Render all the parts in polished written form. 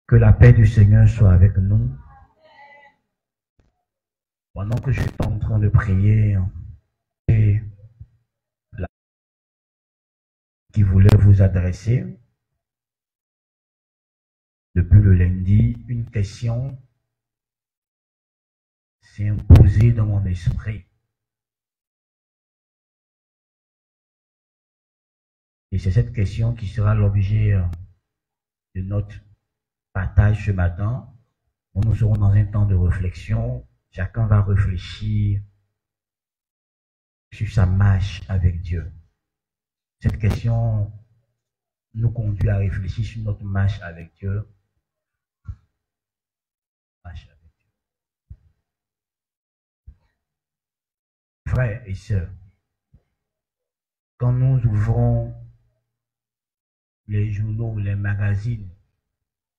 Que la paix du Seigneur soit avec nous. Pendant que je suis en train de prier, et qui voulait vous adresser, depuis le lundi, une question s'est imposée dans mon esprit. Et c'est cette question qui sera l'objet de notre partage ce matin. Nous serons dans un temps de réflexion. Chacun va réfléchir sur sa marche avec Dieu. Cette question nous conduit à réfléchir sur notre marche avec Dieu. Frères et sœurs, quand nous ouvrons les journaux, les magazines,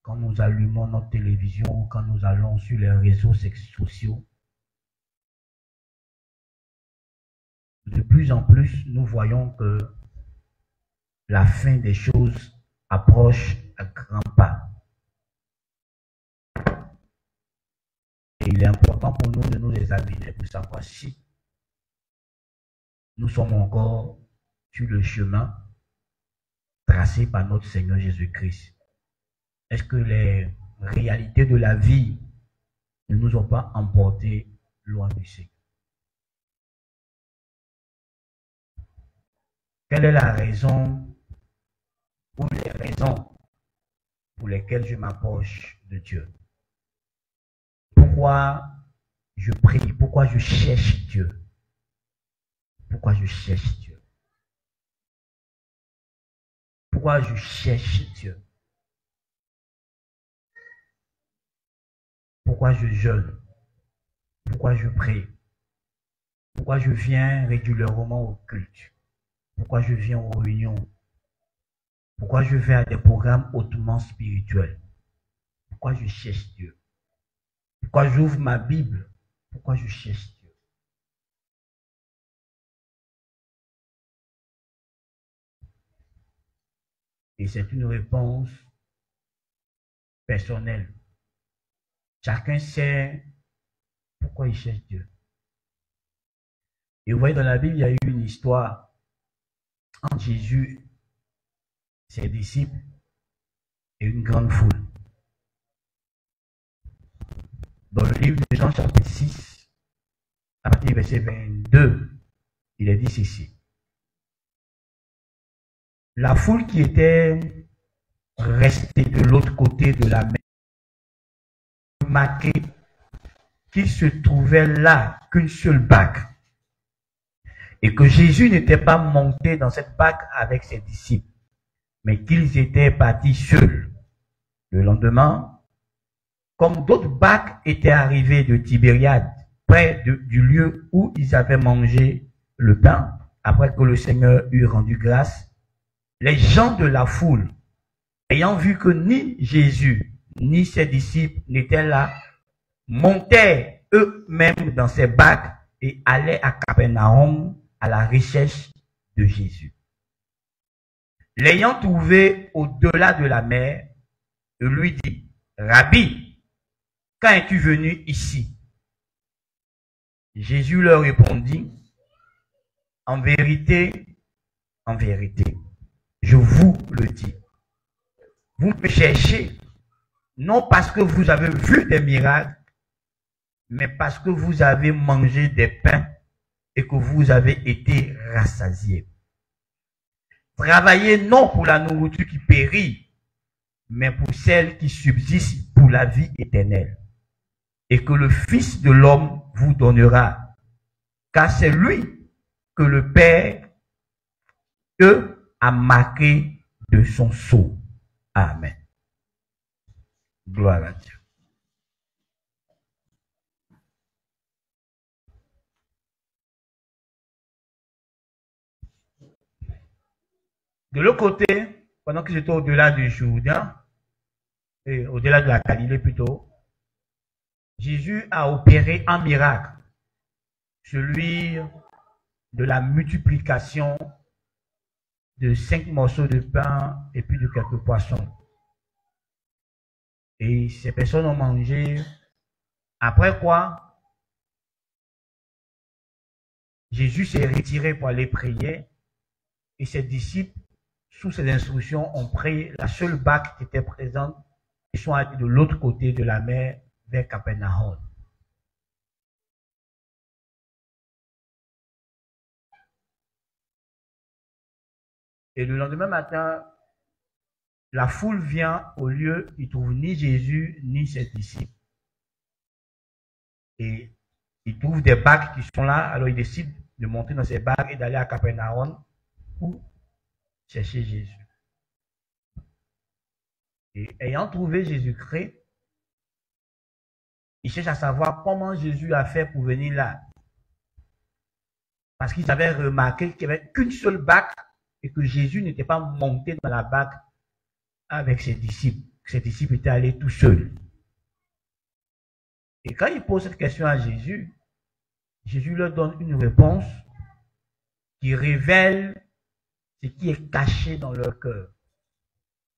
quand nous allumons notre télévision, quand nous allons sur les réseaux sociaux, de plus en plus, nous voyons que la fin des choses approche à grands pas. Et il est important pour nous de nous examiner pour savoir si nous sommes encore sur le chemin tracé par notre Seigneur Jésus-Christ. Est-ce que les réalités de la vie ne nous ont pas emportés loin du Seigneur? Quelle est la raison ou les raisons pour lesquelles je m'approche de Dieu? Pourquoi je prie? Pourquoi je cherche Dieu? Pourquoi je cherche Dieu? Pourquoi je cherche Dieu? Pourquoi je jeûne? Pourquoi je prie? Pourquoi je viens régulièrement au culte? Pourquoi je viens aux réunions? Pourquoi je vais à des programmes hautement spirituels? Pourquoi je cherche Dieu? Pourquoi j'ouvre ma Bible? Pourquoi je cherche Dieu? Et c'est une réponse personnelle. Chacun sait pourquoi il cherche Dieu. Et vous voyez, dans la Bible, il y a eu une histoire entre Jésus, ses disciples et une grande foule. Dans le livre de Jean chapitre 6, à partir du verset 22, il est dit ceci. La foule qui était restée de l'autre côté de la mer remarquait qu'il se trouvait là qu'une seule barque et que Jésus n'était pas monté dans cette barque avec ses disciples, mais qu'ils étaient partis seuls. Le lendemain, comme d'autres barques étaient arrivées de Tibériade, près du lieu où ils avaient mangé le pain, après que le Seigneur eut rendu grâce, les gens de la foule, ayant vu que ni Jésus ni ses disciples n'étaient là, montaient eux-mêmes dans ces barques et allaient à Capernaum à la recherche de Jésus. L'ayant trouvé au-delà de la mer, il lui dit, « Rabbi, quand es-tu venu ici ?» Jésus leur répondit, « En vérité, je vous le dis. Vous me cherchez, non parce que vous avez vu des miracles, mais parce que vous avez mangé des pains et que vous avez été rassasiés. Travaillez non pour la nourriture qui périt, mais pour celle qui subsiste pour la vie éternelle. Et que le Fils de l'homme vous donnera, car c'est lui que le Père a marqué de son sceau. Amen. Gloire à Dieu. De l'autre côté, pendant que j'étais au-delà du Jourdain, et au-delà de la Galilée plutôt, Jésus a opéré un miracle, celui de la multiplication de 5 morceaux de pain et puis de quelques poissons. Et ces personnes ont mangé. Après quoi, Jésus s'est retiré pour aller prier. Et ses disciples, sous ses instructions, ont pris la seule barque qui était présente. Ils sont allés de l'autre côté de la mer vers Capernaum. Et le lendemain matin, la foule vient au lieu, ils ne trouvent ni Jésus ni ses disciples. Et ils trouvent des barques qui sont là, alors ils décident de monter dans ces barques et d'aller à Capernaum pour chercher Jésus. Et ayant trouvé Jésus-Christ, ils cherchent à savoir comment Jésus a fait pour venir là. Parce qu'ils avaient remarqué qu'il n'y avait qu'une seule barque et que Jésus n'était pas monté dans la barque avec ses disciples. Ses disciples étaient allés tout seuls. Et quand ils posent cette question à Jésus, Jésus leur donne une réponse qui révèle ce qui est caché dans leur cœur.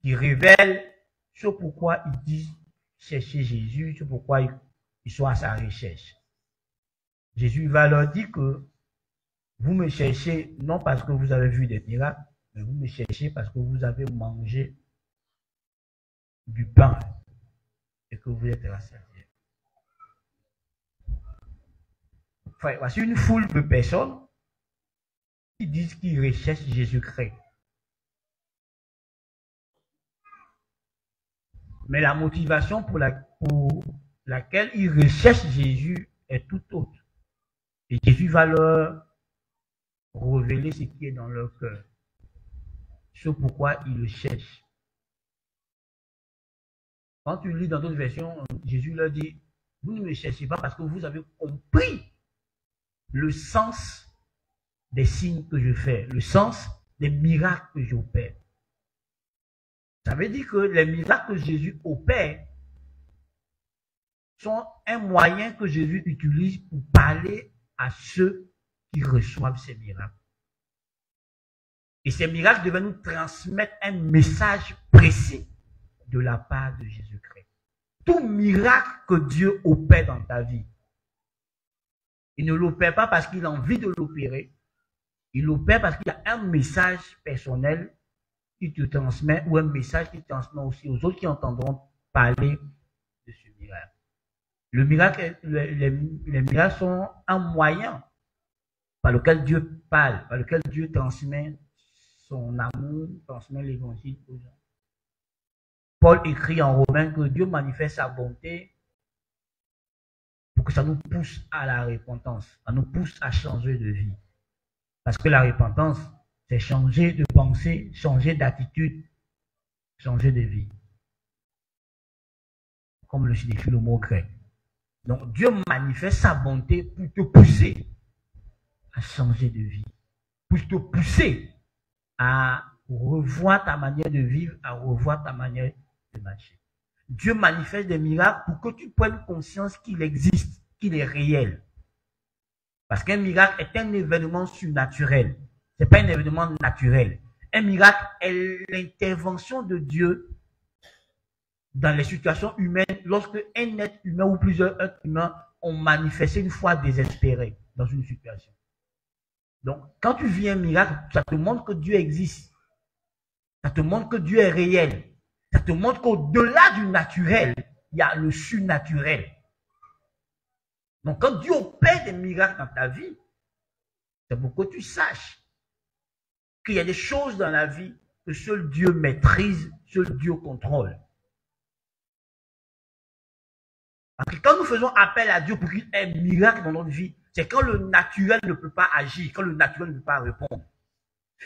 Qui révèle ce pourquoi ils disent chercher Jésus, ce pourquoi ils sont à sa recherche. Jésus va leur dire que vous me cherchez non parce que vous avez vu des miracles, mais vous me cherchez parce que vous avez mangé du pain et que vous êtes rassasiés. Enfin, voici une foule de personnes qui disent qu'ils recherchent Jésus-Christ. Mais la motivation pour laquelle ils recherchent Jésus est tout autre. Et Jésus va leur révéler ce qui est dans leur cœur. Ce pourquoi ils le cherchent. Quand tu lis dans d'autres versions, Jésus leur dit, vous ne me cherchez pas parce que vous avez compris le sens des signes que je fais, le sens des miracles que j'opère. Ça veut dire que les miracles que Jésus opère sont un moyen que Jésus utilise pour parler à ceux qui reçoivent ces miracles. Et ces miracles devaient nous transmettre un message précis de la part de Jésus-Christ. Tout miracle que Dieu opère dans ta vie, il ne l'opère pas parce qu'il a envie de l'opérer, il l'opère parce qu'il y a un message personnel qui te transmet ou un message qui transmet aussi aux autres qui entendront parler de ce miracle. Le miracle, les miracles sont un moyen par lequel Dieu parle, par lequel Dieu transmet son amour, transmet l'évangile aux gens. Paul écrit en Romains que Dieu manifeste sa bonté pour que ça nous pousse à la repentance, ça nous pousse à changer de vie. Parce que la repentance, c'est changer de pensée, changer d'attitude, changer de vie. Comme le signifie le mot grec. Donc Dieu manifeste sa bonté pour te pousser à changer de vie, pour te pousser à revoir ta manière de vivre, à revoir ta manière de marcher. Dieu manifeste des miracles pour que tu prennes conscience qu'il existe, qu'il est réel. Parce qu'un miracle est un événement surnaturel. Ce n'est pas un événement naturel. Un miracle est l'intervention de Dieu dans les situations humaines lorsque un être humain ou plusieurs êtres humains ont manifesté une foi désespérée dans une situation. Donc, quand tu vis un miracle, ça te montre que Dieu existe. Ça te montre que Dieu est réel. Ça te montre qu'au-delà du naturel, il y a le surnaturel. Donc, quand Dieu opère des miracles dans ta vie, c'est pour que tu saches qu'il y a des choses dans la vie que seul Dieu maîtrise, seul Dieu contrôle. Parce que quand nous faisons appel à Dieu pour qu'il ait un miracle dans notre vie, c'est quand le naturel ne peut pas agir, quand le naturel ne peut pas répondre.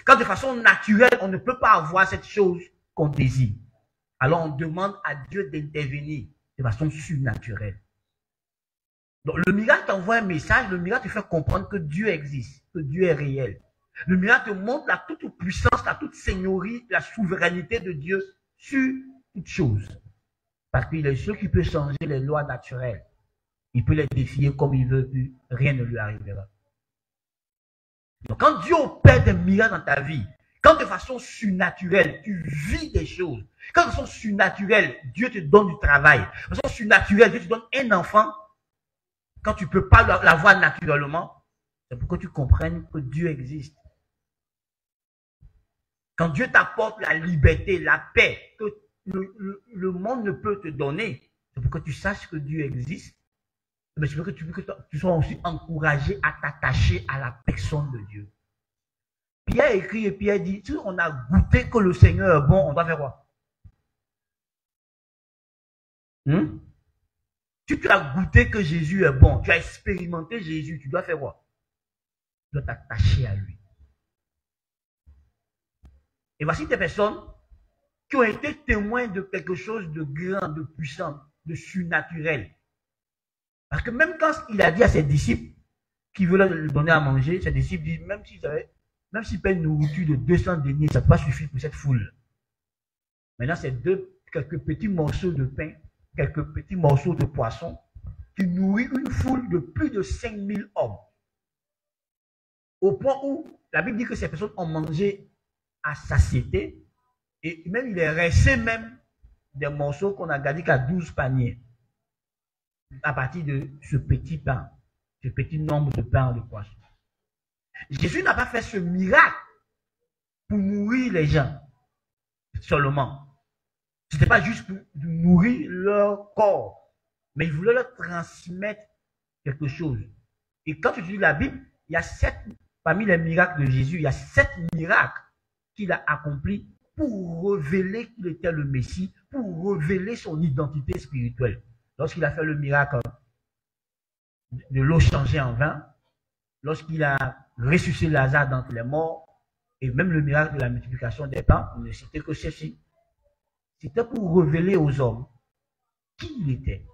Quand de façon naturelle, on ne peut pas avoir cette chose qu'on désire. Alors on demande à Dieu d'intervenir de façon surnaturelle. Donc le miracle t'envoie un message, le miracle te fait comprendre que Dieu existe, que Dieu est réel. Le miracle te montre la toute puissance, la toute seigneurie, la souveraineté de Dieu sur toute chose. Parce qu'il est sûr qu'il peut changer les lois naturelles. Il peut les défier comme il veut, rien ne lui arrivera. Donc quand Dieu opère des miracles dans ta vie, Quand de façon surnaturelle, tu vis des choses, quand de façon surnaturelle, Dieu te donne du travail, de façon surnaturelle, Dieu te donne un enfant, quand tu ne peux pas l'avoir naturellement, c'est pour que tu comprennes que Dieu existe. Quand Dieu t'apporte la liberté, la paix que le monde ne peut te donner, c'est pour que tu saches que Dieu existe. Mais c'est pour que tu sois aussi encouragé à t'attacher à la personne de Dieu. Pierre écrit et Pierre dit, si on a goûté que le Seigneur est bon, on doit faire quoi? Si tu as goûté que Jésus est bon, tu as expérimenté Jésus, tu dois faire quoi? Tu dois t'attacher à lui. Et voici des personnes qui ont été témoins de quelque chose de grand, de puissant, de surnaturel. Parce que même quand il a dit à ses disciples qu'il voulait lui donner à manger, ses disciples disent, même s'il paye une nourriture de 200 deniers, ça ne peut pas suffire pour cette foule. Maintenant, c'est quelques petits morceaux de pain, quelques petits morceaux de poisson qui nourrit une foule de plus de 5000 hommes. Au point où la Bible dit que ces personnes ont mangé à satiété et même il est resté même des morceaux qu'on a gardés qu'à 12 paniers à partir de ce petit pain, ce petit nombre de pains de poissons. Jésus n'a pas fait ce miracle pour nourrir les gens seulement. Ce n'était pas juste pour nourrir leur corps, mais il voulait leur transmettre quelque chose. Et quand tu lis la Bible, il y a parmi les miracles de Jésus, il y a 7 miracles qu'il a accomplis pour révéler qu'il était le Messie, pour révéler son identité spirituelle. Lorsqu'il a fait le miracle de l'eau changée en vin, lorsqu'il a ressuscité Lazare d'entre les morts, et même le miracle de la multiplication des pains, on ne citait que ceci. C'était pour révéler aux hommes qui il était.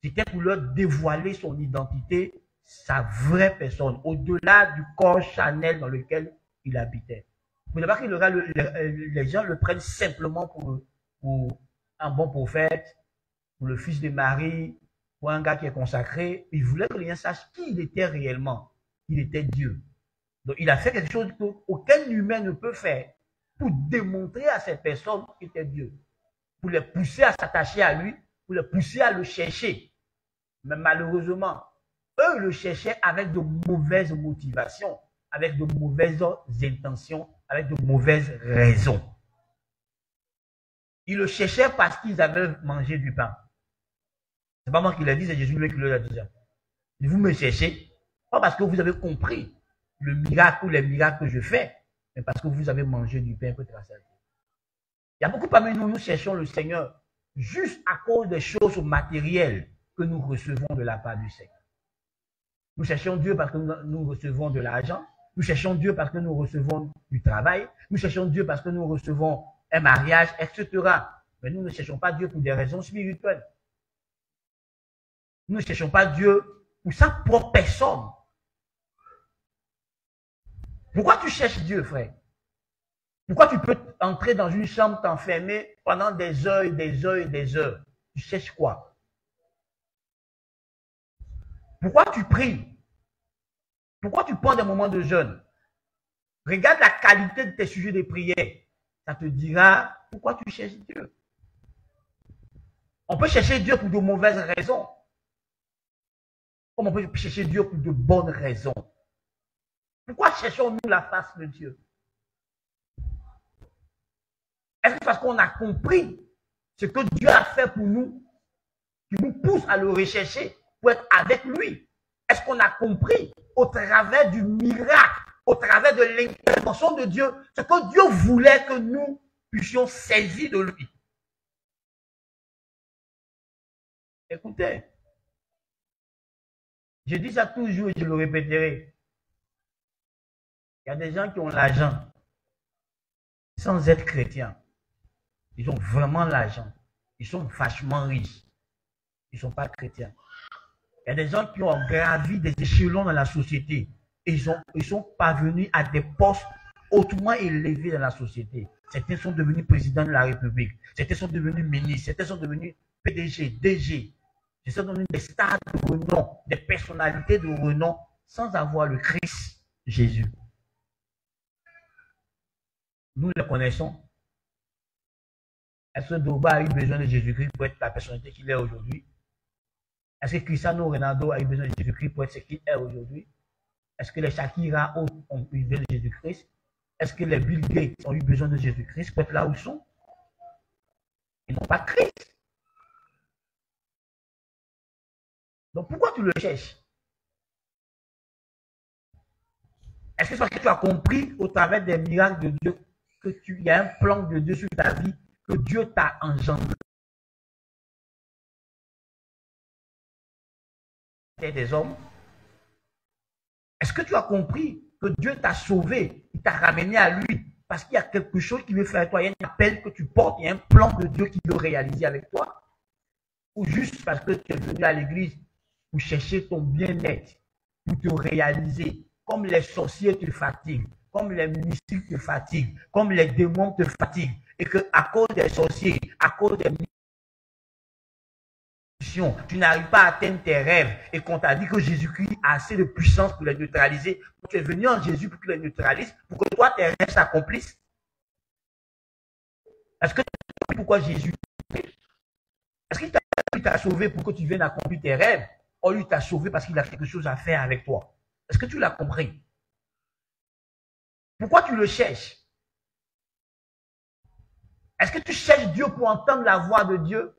C'était pour leur dévoiler son identité, sa vraie personne, au-delà du corps charnel dans lequel il habitait. Vous ne voyez pas que les gens le prennent simplement pour un bon prophète, pour le fils de Marie, pour un gars qui est consacré. Il voulait que les gens sachent qui il était réellement. Il était Dieu. Donc il a fait quelque chose qu'aucun humain ne peut faire pour démontrer à ces personnes qu'il était Dieu. Pour les pousser à s'attacher à lui, pour les pousser à le chercher. Mais malheureusement, eux le cherchaient avec de mauvaises motivations, avec de mauvaises intentions, avec de mauvaises raisons. Ils le cherchaient parce qu'ils avaient mangé du pain. C'est pas moi qui l'ai dit, c'est Jésus qui l'a dit. Vous me cherchez, pas parce que vous avez compris le miracle ou les miracles que je fais, mais parce que vous avez mangé du pain pour tracer. Il y a beaucoup parmi nous, nous cherchons le Seigneur juste à cause des choses matérielles que nous recevons de la part du Seigneur. Nous cherchons Dieu parce que nous recevons de l'argent. Nous cherchons Dieu parce que nous recevons du travail. Nous cherchons Dieu parce que nous recevons un mariage, etc. Mais nous ne cherchons pas Dieu pour des raisons spirituelles. Nous ne cherchons pas Dieu pour sa propre personne. Pourquoi tu cherches Dieu, frère? Pourquoi tu peux entrer dans une chambre, t'enfermer pendant des heures et des heures et des heures? Tu cherches quoi? Pourquoi tu pries? Pourquoi tu prends des moments de jeûne? Regarde la qualité de tes sujets de prière. Ça te dira pourquoi tu cherches Dieu. On peut chercher Dieu pour de mauvaises raisons. Comme on peut chercher Dieu pour de bonnes raisons. Pourquoi cherchons-nous la face de Dieu? Est-ce que c'est parce qu'on a compris ce que Dieu a fait pour nous, qui nous pousse à le rechercher pour être avec lui? Est-ce qu'on a compris au travers du miracle, au travers de l'intervention de Dieu, ce que Dieu voulait que nous puissions saisir de lui? Écoutez, je dis ça toujours et je le répéterai. Il y a des gens qui ont l'argent sans être chrétiens. Ils ont vraiment l'argent. Ils sont vachement riches. Ils ne sont pas chrétiens. Il y a des gens qui ont gravi des échelons dans la société. Et ils sont parvenus à des postes hautement élevés dans la société. Certains sont devenus présidents de la République. Certains sont devenus ministres. Certains sont devenus PDG, DG. Certains sont devenus des stars de renom, des personnalités de renom, sans avoir le Christ Jésus. Nous les connaissons. Est-ce que Drogba a eu besoin de Jésus-Christ pour être la personnalité qu'il est aujourd'hui? Est-ce que Cristiano Ronaldo a eu besoin de Jésus-Christ pour être ce qu'il est aujourd'hui? Est-ce que les Shakira ont eu besoin de Jésus-Christ? Est-ce que les Bill Gates ont eu besoin de Jésus-Christ pour être là où ils sont? Ils n'ont pas Christ. Donc pourquoi tu le cherches? Est-ce que c'est parce que tu as compris au travers des miracles de Dieu qu'il y a un plan de Dieu sur ta vie, que Dieu t'a engendré des hommes? Est-ce que tu as compris que Dieu t'a sauvé, il t'a ramené à lui parce qu'il y a quelque chose qu'il veut faire avec toi, il y a un appel que tu portes, il y a un plan de Dieu qu'il veut réaliser avec toi? Ou juste parce que tu es venu à l'église pour chercher ton bien-être, pour te réaliser, comme les sorciers te fatiguent, comme les mystiques te fatiguent, comme les démons te fatiguent, et que à cause des sorciers, à cause des tu n'arrives pas à atteindre tes rêves et qu'on t'a dit que Jésus-Christ a assez de puissance pour les neutraliser. Tu es venu en Jésus pour qu'il les neutralise, pour que toi, tes rêves s'accomplissent. Est-ce que tu as compris pourquoi Jésus? Est-ce qu'il t'a sauvé pour que tu viennes accomplir tes rêves? Ou lui t'a sauvé parce qu'il a quelque chose à faire avec toi? Est-ce que tu l'as compris? Pourquoi tu le cherches? Est-ce que tu cherches Dieu pour entendre la voix de Dieu?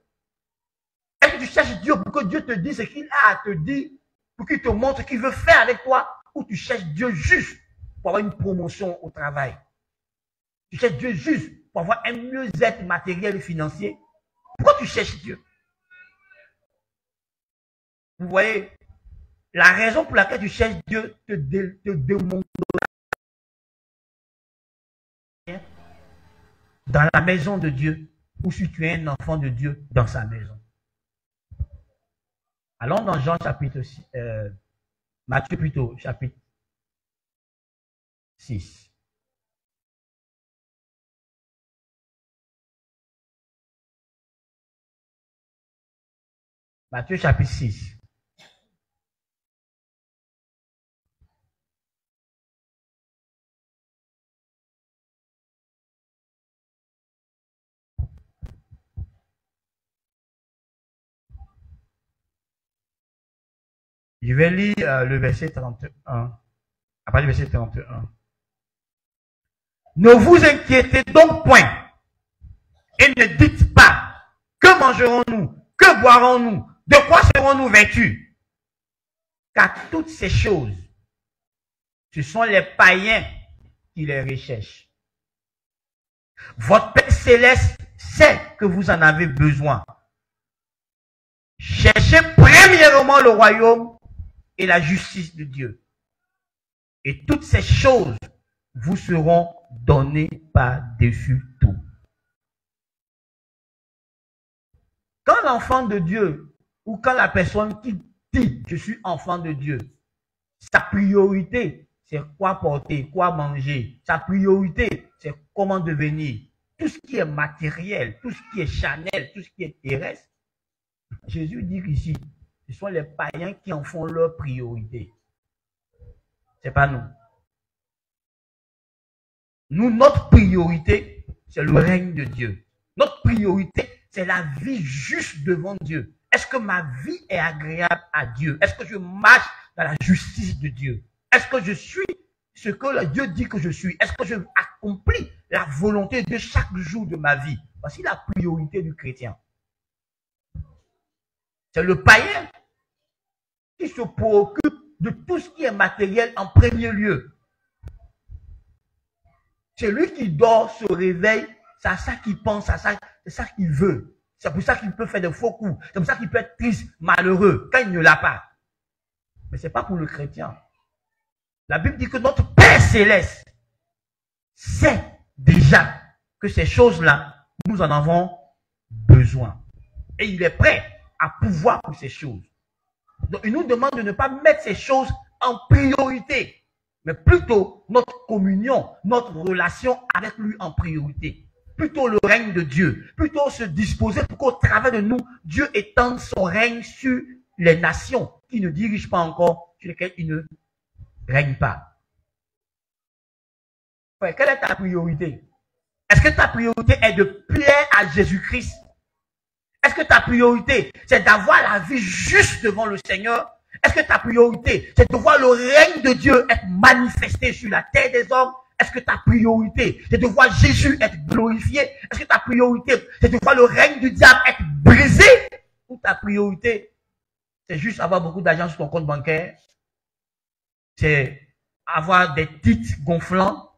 Est-ce que tu cherches Dieu pour que Dieu te dise ce qu'il a à te dire, pour qu'il te montre ce qu'il veut faire avec toi, ou tu cherches Dieu juste pour avoir une promotion au travail? Tu cherches Dieu juste pour avoir un mieux-être matériel et financier? Pourquoi tu cherches Dieu? Vous voyez, la raison pour laquelle tu cherches Dieu te démontre dans la maison de Dieu, ou si tu es un enfant de Dieu dans sa maison. Allons dans Jean chapitre 6, Matthieu plutôt, chapitre 6. Matthieu chapitre 6. Je vais lire le verset 31. Après le verset 31. Ne vous inquiétez donc point et ne dites pas, que mangerons-nous, que boirons-nous, de quoi serons-nous vêtus? Car toutes ces choses, ce sont les païens qui les recherchent. Votre Père Céleste sait que vous en avez besoin. Cherchez premièrement le royaume et la justice de Dieu. Et toutes ces choses vous seront données par-dessus tout. Quand l'enfant de Dieu, ou quand la personne qui dit « je suis enfant de Dieu », sa priorité, c'est quoi porter, quoi manger. Sa priorité, c'est comment devenir. Tout ce qui est matériel, tout ce qui est charnel, tout ce qui est terrestre. Jésus dit qu'ici, ce sont les païens qui en font leur priorité. C'est pas nous. Nous, notre priorité, c'est le règne de Dieu. Notre priorité, c'est la vie juste devant Dieu. Est-ce que ma vie est agréable à Dieu? Est-ce que je marche dans la justice de Dieu? Est-ce que je suis ce que Dieu dit que je suis? Est-ce que je accomplis la volonté de chaque jour de ma vie? Voici la priorité du chrétien. C'est le païen qui se préoccupe de tout ce qui est matériel en premier lieu. C'est lui qui dort, se réveille, c'est à ça qu'il pense, c'est ça qu'il veut. C'est pour ça qu'il peut faire des faux coups. C'est pour ça qu'il peut être triste, malheureux, quand il ne l'a pas. Mais ce n'est pas pour le chrétien. La Bible dit que notre Père Céleste sait déjà que ces choses-là, nous en avons besoin. Et il est prêt à pouvoir pour ces choses. Donc, il nous demande de ne pas mettre ces choses en priorité, mais plutôt notre communion, notre relation avec lui en priorité. Plutôt le règne de Dieu. Plutôt se disposer pour qu'au travers de nous, Dieu étende son règne sur les nations qui ne dirigent pas encore, sur lesquelles il ne règne pas. Ouais, quelle est ta priorité? Est-ce que ta priorité est de plaire à Jésus-Christ? Est-ce que ta priorité, c'est d'avoir la vie juste devant le Seigneur? Est-ce que ta priorité, c'est de voir le règne de Dieu être manifesté sur la terre des hommes? Est-ce que ta priorité, c'est de voir Jésus être glorifié? Est-ce que ta priorité, c'est de voir le règne du diable être brisé? Ou ta priorité, c'est juste avoir beaucoup d'argent sur ton compte bancaire? C'est avoir des titres gonflants?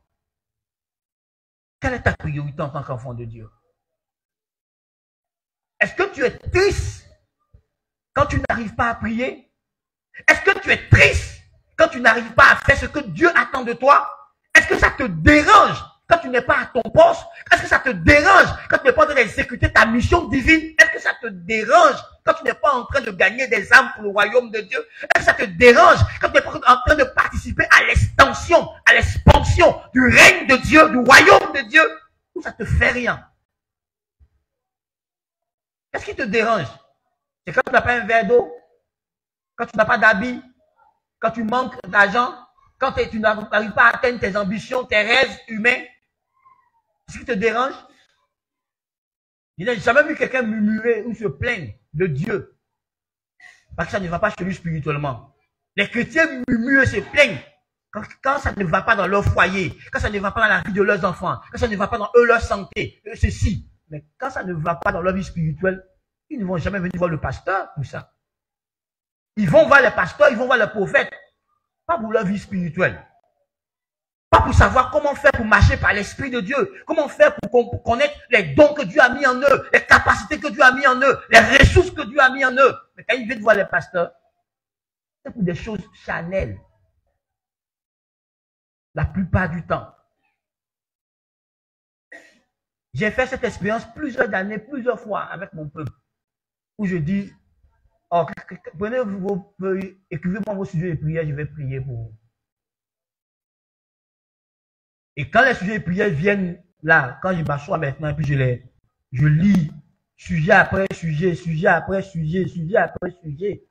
Quelle est ta priorité en tant qu'enfant de Dieu? Est-ce que tu es triste quand tu n'arrives pas à prier? Est-ce que tu es triste quand tu n'arrives pas à faire ce que Dieu attend de toi? Est-ce que ça te dérange quand tu n'es pas à ton poste? Est-ce que ça te dérange quand tu n'es pas en train d'exécuter ta mission divine? Est-ce que ça te dérange quand tu n'es pas en train de gagner des âmes pour le royaume de Dieu? Est-ce que ça te dérange quand tu n'es pas en train de participer à l'extension, à l'expansion du règne de Dieu, du royaume de Dieu? Ou ça te fait rien? Qu'est-ce qui te dérange? C'est quand tu n'as pas un verre d'eau? Quand tu n'as pas d'habit? Quand tu manques d'argent? Quand tu n'arrives pas à atteindre tes ambitions, tes rêves humains? Ce qui te dérange? Je n'ai jamais vu quelqu'un murmurer ou se plaindre de Dieu. Parce que ça ne va pas chez lui spirituellement. Les chrétiens murmurent et se plaignent quand ça ne va pas dans leur foyer, quand ça ne va pas dans la vie de leurs enfants, quand ça ne va pas dans eux, leur santé, ceci. Mais quand ça ne va pas dans leur vie spirituelle, ils ne vont jamais venir voir le pasteur pour ça. Ils vont voir les pasteurs, ils vont voir les prophètes. Pas pour leur vie spirituelle. Pas pour savoir comment faire pour marcher par l'Esprit de Dieu. Comment faire pour connaître les dons que Dieu a mis en eux, les capacités que Dieu a mis en eux, les ressources que Dieu a mis en eux. Mais quand ils viennent voir les pasteurs, c'est pour des choses charnelles. La plupart du temps. J'ai fait cette expérience plusieurs années, plusieurs fois avec mon peuple. Où je dis, oh, prenez écrivez-moi vos sujets de prière, je vais prier pour vous. Et quand les sujets de prière viennent là, quand je m'assois maintenant, et puis je lis sujet après sujet, sujet après sujet, sujet après sujet,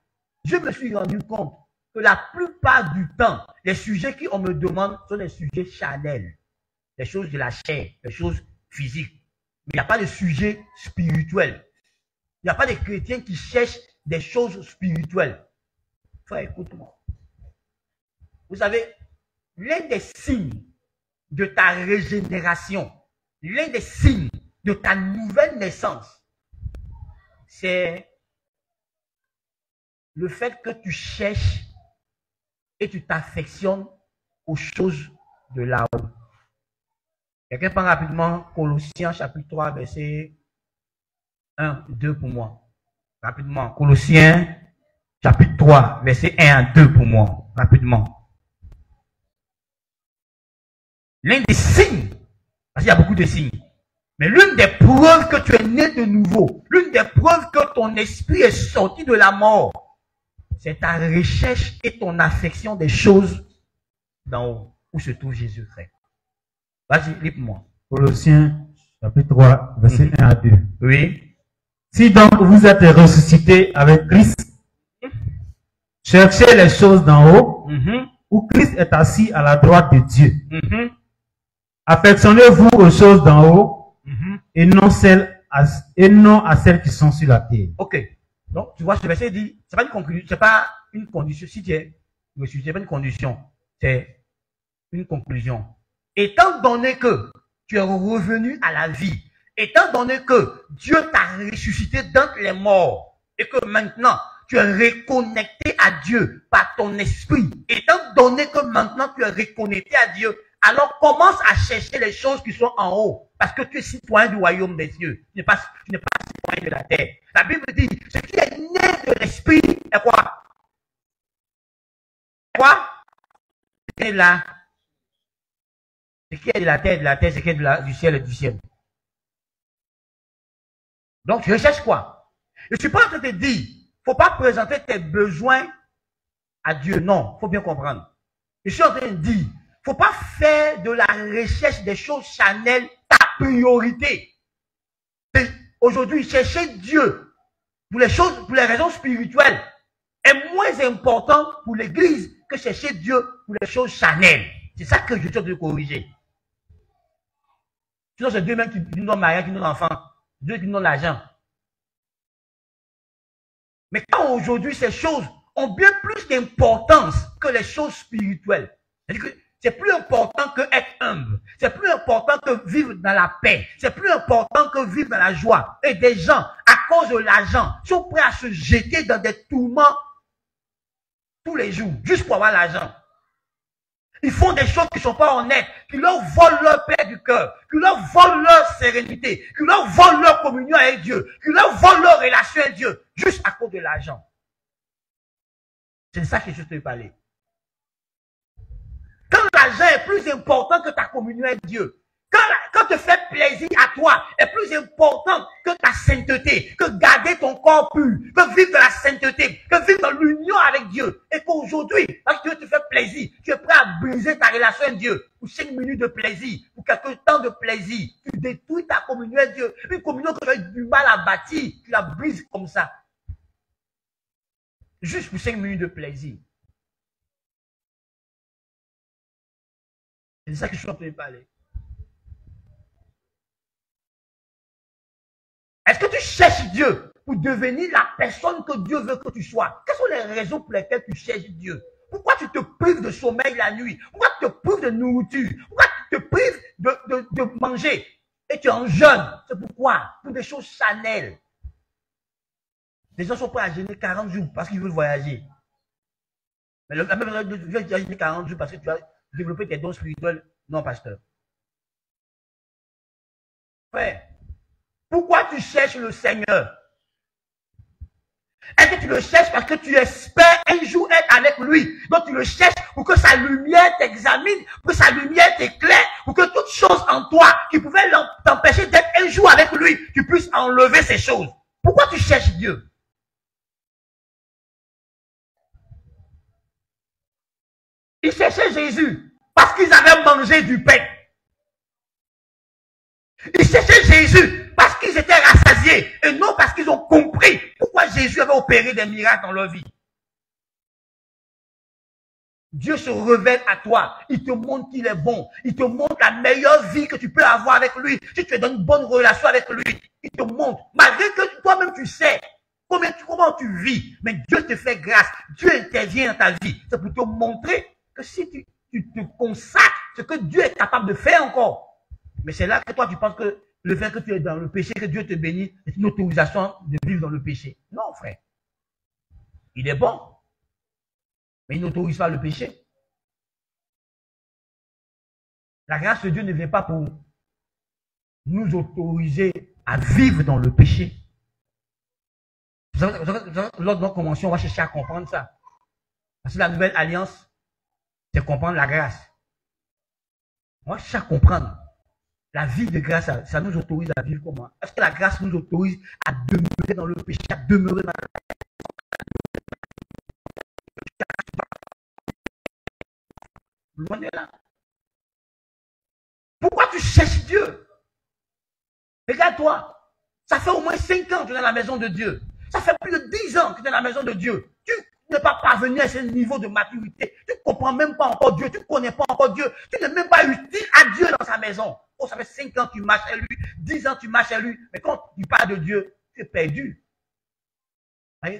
je me suis rendu compte que la plupart du temps, les sujets qu'on me demande sont des sujets charnels, des choses de la chair, des choses physiques. Mais il n'y a pas de sujet spirituel. Il n'y a pas de chrétiens qui cherchent des choses spirituelles. Frère, écoute-moi. Vous savez, l'un des signes de ta régénération, l'un des signes de ta nouvelle naissance, c'est le fait que tu cherches et tu t'affectionnes aux choses de là-haut. Quelqu'un prend rapidement Colossiens chapitre 3, verset 1, 2 pour moi. Rapidement. Colossiens chapitre 3, verset 1 à 2 pour moi. Rapidement. L'un des signes, parce qu'il y a beaucoup de signes, mais l'une des preuves que tu es né de nouveau, l'une des preuves que ton esprit est sorti de la mort, c'est ta recherche et ton affection des choses d'en haut, où se trouve Jésus-Christ. Vas-y, lis-moi. Colossiens chapitre 3, verset 1 à 2. Oui. Si donc vous êtes ressuscité avec Christ, cherchez les choses d'en haut, où Christ est assis à la droite de Dieu. Affectionnez-vous aux choses d'en haut et non à celles qui sont sur la terre. Ok. Donc, tu vois, ce verset dit, c'est pas une conclusion, c'est pas une condition. Si tu es ressuscité, c'est pas une condition, c'est une conclusion. Étant donné que tu es revenu à la vie, étant donné que Dieu t'a ressuscité d'entre les morts et que maintenant tu es reconnecté à Dieu par ton esprit, étant donné que maintenant tu es reconnecté à Dieu, alors commence à chercher les choses qui sont en haut parce que tu es citoyen du royaume des cieux. Tu n'es pas citoyen de la terre. La Bible dit, ce qui est né de l'esprit est quoi? Quoi? C'est là. Ce qui est de la terre, ce qui est du ciel et du ciel. Donc, tu recherches quoi? Je ne suis pas en train de te dire, il ne faut pas présenter tes besoins à Dieu. Non, il faut bien comprendre. Je suis en train de dire, il ne faut pas faire de la recherche des choses charnelles ta priorité. Aujourd'hui, chercher Dieu pour les raisons spirituelles est moins important pour l'Église que chercher Dieu pour les choses charnelles. C'est ça que je suis en train de corriger. Sinon, c'est Dieu même qui nous donne mariage, qui nous donne enfant. Dieu qui nous donne l'argent. Mais quand aujourd'hui, ces choses ont bien plus d'importance que les choses spirituelles. C'est-à-dire que c'est plus important que être humble. C'est plus important que vivre dans la paix. C'est plus important que vivre dans la joie. Et des gens, à cause de l'argent, sont prêts à se jeter dans des tourments tous les jours, juste pour avoir l'argent. Ils font des choses qui ne sont pas honnêtes, qui leur volent leur paix du cœur, qui leur volent leur sérénité, qui leur volent leur communion avec Dieu, qui leur volent leur relation avec Dieu, juste à cause de l'argent. C'est de ça que je te parlais. Quand l'argent est plus important que ta communion avec Dieu, quand te faire plaisir à toi est plus important que ta sainteté, que garder ton corps pur, que vivre dans la sainteté, que vivre dans l'union avec Dieu, et qu'aujourd'hui, parce que Dieu te fait plaisir, tu es prêt à briser ta relation avec Dieu pour 5 minutes de plaisir, pour quelques temps de plaisir, tu détruis ta communion avec Dieu, une communion que tu as du mal à bâtir, tu la brises comme ça, juste pour 5 minutes de plaisir. C'est de ça que je suis en train de parler. Est-ce que tu cherches Dieu pour devenir la personne que Dieu veut que tu sois? Quelles sont les raisons pour lesquelles tu cherches Dieu? Pourquoi tu te prives de sommeil la nuit? Pourquoi tu te prives de nourriture? Pourquoi tu te prives de manger? Et tu es en jeûne. C'est pourquoi? Pour des choses charnelles. Les gens sont prêts à jeûner 40 jours parce qu'ils veulent voyager. Mais la même personne veut jeûner 40 jours parce que tu as développé tes dons spirituels. Non, pasteur. Frère. Pourquoi tu cherches le Seigneur? Est-ce que tu le cherches parce que tu espères un jour être avec lui? Donc tu le cherches pour que sa lumière t'examine, pour que sa lumière t'éclaire, pour que toute chose en toi qui pouvait t'empêcher d'être un jour avec lui, tu puisses enlever ces choses. Pourquoi tu cherches Dieu? Ils cherchaient Jésus parce qu'ils avaient mangé du pain. Ils cherchaient Jésus parce qu'ils étaient rassasiés et non parce qu'ils ont compris pourquoi Jésus avait opéré des miracles dans leur vie. Dieu se révèle à toi. Il te montre qu'il est bon. Il te montre la meilleure vie que tu peux avoir avec lui. Si tu es dans une bonne relation avec lui, il te montre. Malgré que toi-même tu sais comment tu vis, mais Dieu te fait grâce. Dieu intervient dans ta vie. C'est pour te montrer que si tu te consacres, ce que Dieu est capable de faire encore. Mais c'est là que toi, tu penses que le fait que tu es dans le péché, que Dieu te bénit, c'est une autorisation de vivre dans le péché. Non, frère. Il est bon. Mais il n'autorise pas le péché. La grâce de Dieu ne vient pas pour nous autoriser à vivre dans le péché. Lors de notre convention, on va chercher à comprendre ça. Parce que la nouvelle alliance, c'est comprendre la grâce. On va chercher à comprendre. La vie de grâce, ça nous autorise à vivre comment? Est-ce que la grâce nous autorise à demeurer dans le péché, à demeurer dans la... Loin de là. Pourquoi tu cherches Dieu? Regarde-toi. Ça fait au moins 5 ans que tu es dans la maison de Dieu. Ça fait plus de 10 ans que tu es dans la maison de Dieu. Tu n'es pas parvenu à ce niveau de maturité. Tu ne comprends même pas encore Dieu. Tu ne connais pas encore Dieu. Tu n'es même pas utile à Dieu dans sa maison. Oh, ça fait 5 ans que tu marches à lui, 10 ans que tu marches à lui, mais quand tu parles de Dieu, tu es perdu.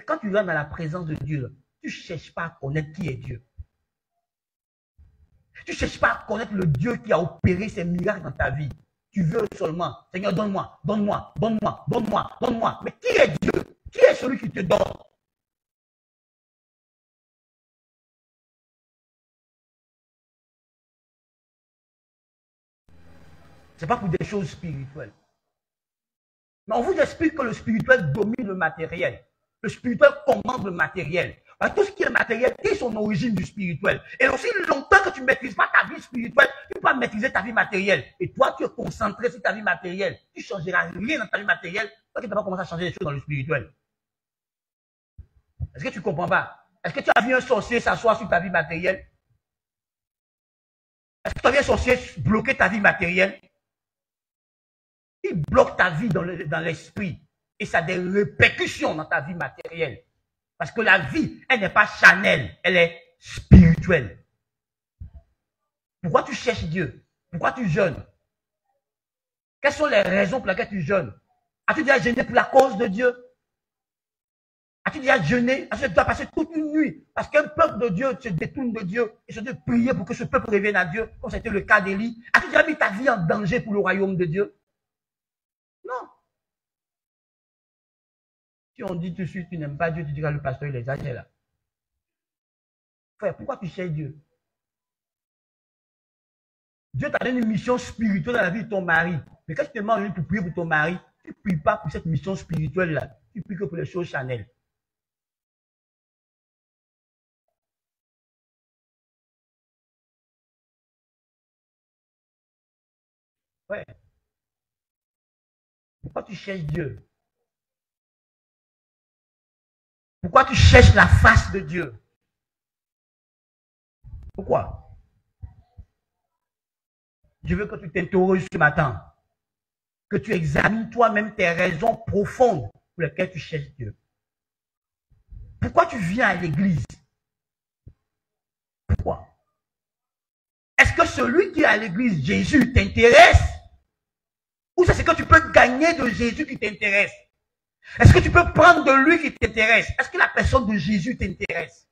Quand tu rentres dans la présence de Dieu, tu ne cherches pas à connaître qui est Dieu. Tu ne cherches pas à connaître le Dieu qui a opéré ces miracles dans ta vie. Tu veux seulement, Seigneur, donne-moi, donne-moi, donne-moi, donne-moi, donne-moi. Mais qui est Dieu? Qui est celui qui te donne? Ce n'est pas pour des choses spirituelles. Mais on vous explique que le spirituel domine le matériel. Le spirituel commande le matériel. Parce que tout ce qui est matériel est son origine du spirituel. Et aussi longtemps que tu ne maîtrises pas ta vie spirituelle, tu ne peux pas maîtriser ta vie matérielle. Et toi, tu es concentré sur ta vie matérielle. Tu ne changeras rien dans ta vie matérielle parce que tu n'as pas commencé à changer les choses dans le spirituel. Est-ce que tu ne comprends pas? Est-ce que tu as vu un sorcier s'asseoir sur ta vie matérielle? Est-ce que tu as vu un sorcier bloquer ta vie matérielle? Il bloque ta vie dans l'esprit. Et ça a des répercussions dans ta vie matérielle. Parce que la vie, elle n'est pas charnelle, elle est spirituelle. Pourquoi tu cherches Dieu? Pourquoi tu jeûnes? Quelles sont les raisons pour lesquelles tu jeûnes? As-tu déjà jeûné pour la cause de Dieu? As-tu déjà jeûné? As-tu déjà passé toute une nuit? Parce qu'un peuple de Dieu se détourne de Dieu et se doit prier pour que ce peuple revienne à Dieu, comme c'était le cas d'Élie. As-tu déjà mis ta vie en danger pour le royaume de Dieu? Non. Si on dit tout de suite tu n'aimes pas Dieu, tu diras le pasteur il exagère là. Frère, pourquoi tu cherches Dieu? Dieu t'a donné une mission spirituelle dans la vie de ton mari. Mais quand tu te demandes pour prier pour ton mari, tu ne pries pas pour cette mission spirituelle-là. Tu pries que pour les choses charnelles. Ouais. Pourquoi tu cherches Dieu? Pourquoi tu cherches la face de Dieu? Pourquoi? Je veux que tu t'interroges ce matin. Que tu examines toi-même tes raisons profondes pour lesquelles tu cherches Dieu. Pourquoi tu viens à l'église? Pourquoi? Est-ce que celui qui est à l'église, Jésus, t'intéresse? Ou c'est ce que tu peux gagner de Jésus qui t'intéresse? Est-ce que tu peux prendre de lui qui t'intéresse? Est-ce que la personne de Jésus t'intéresse?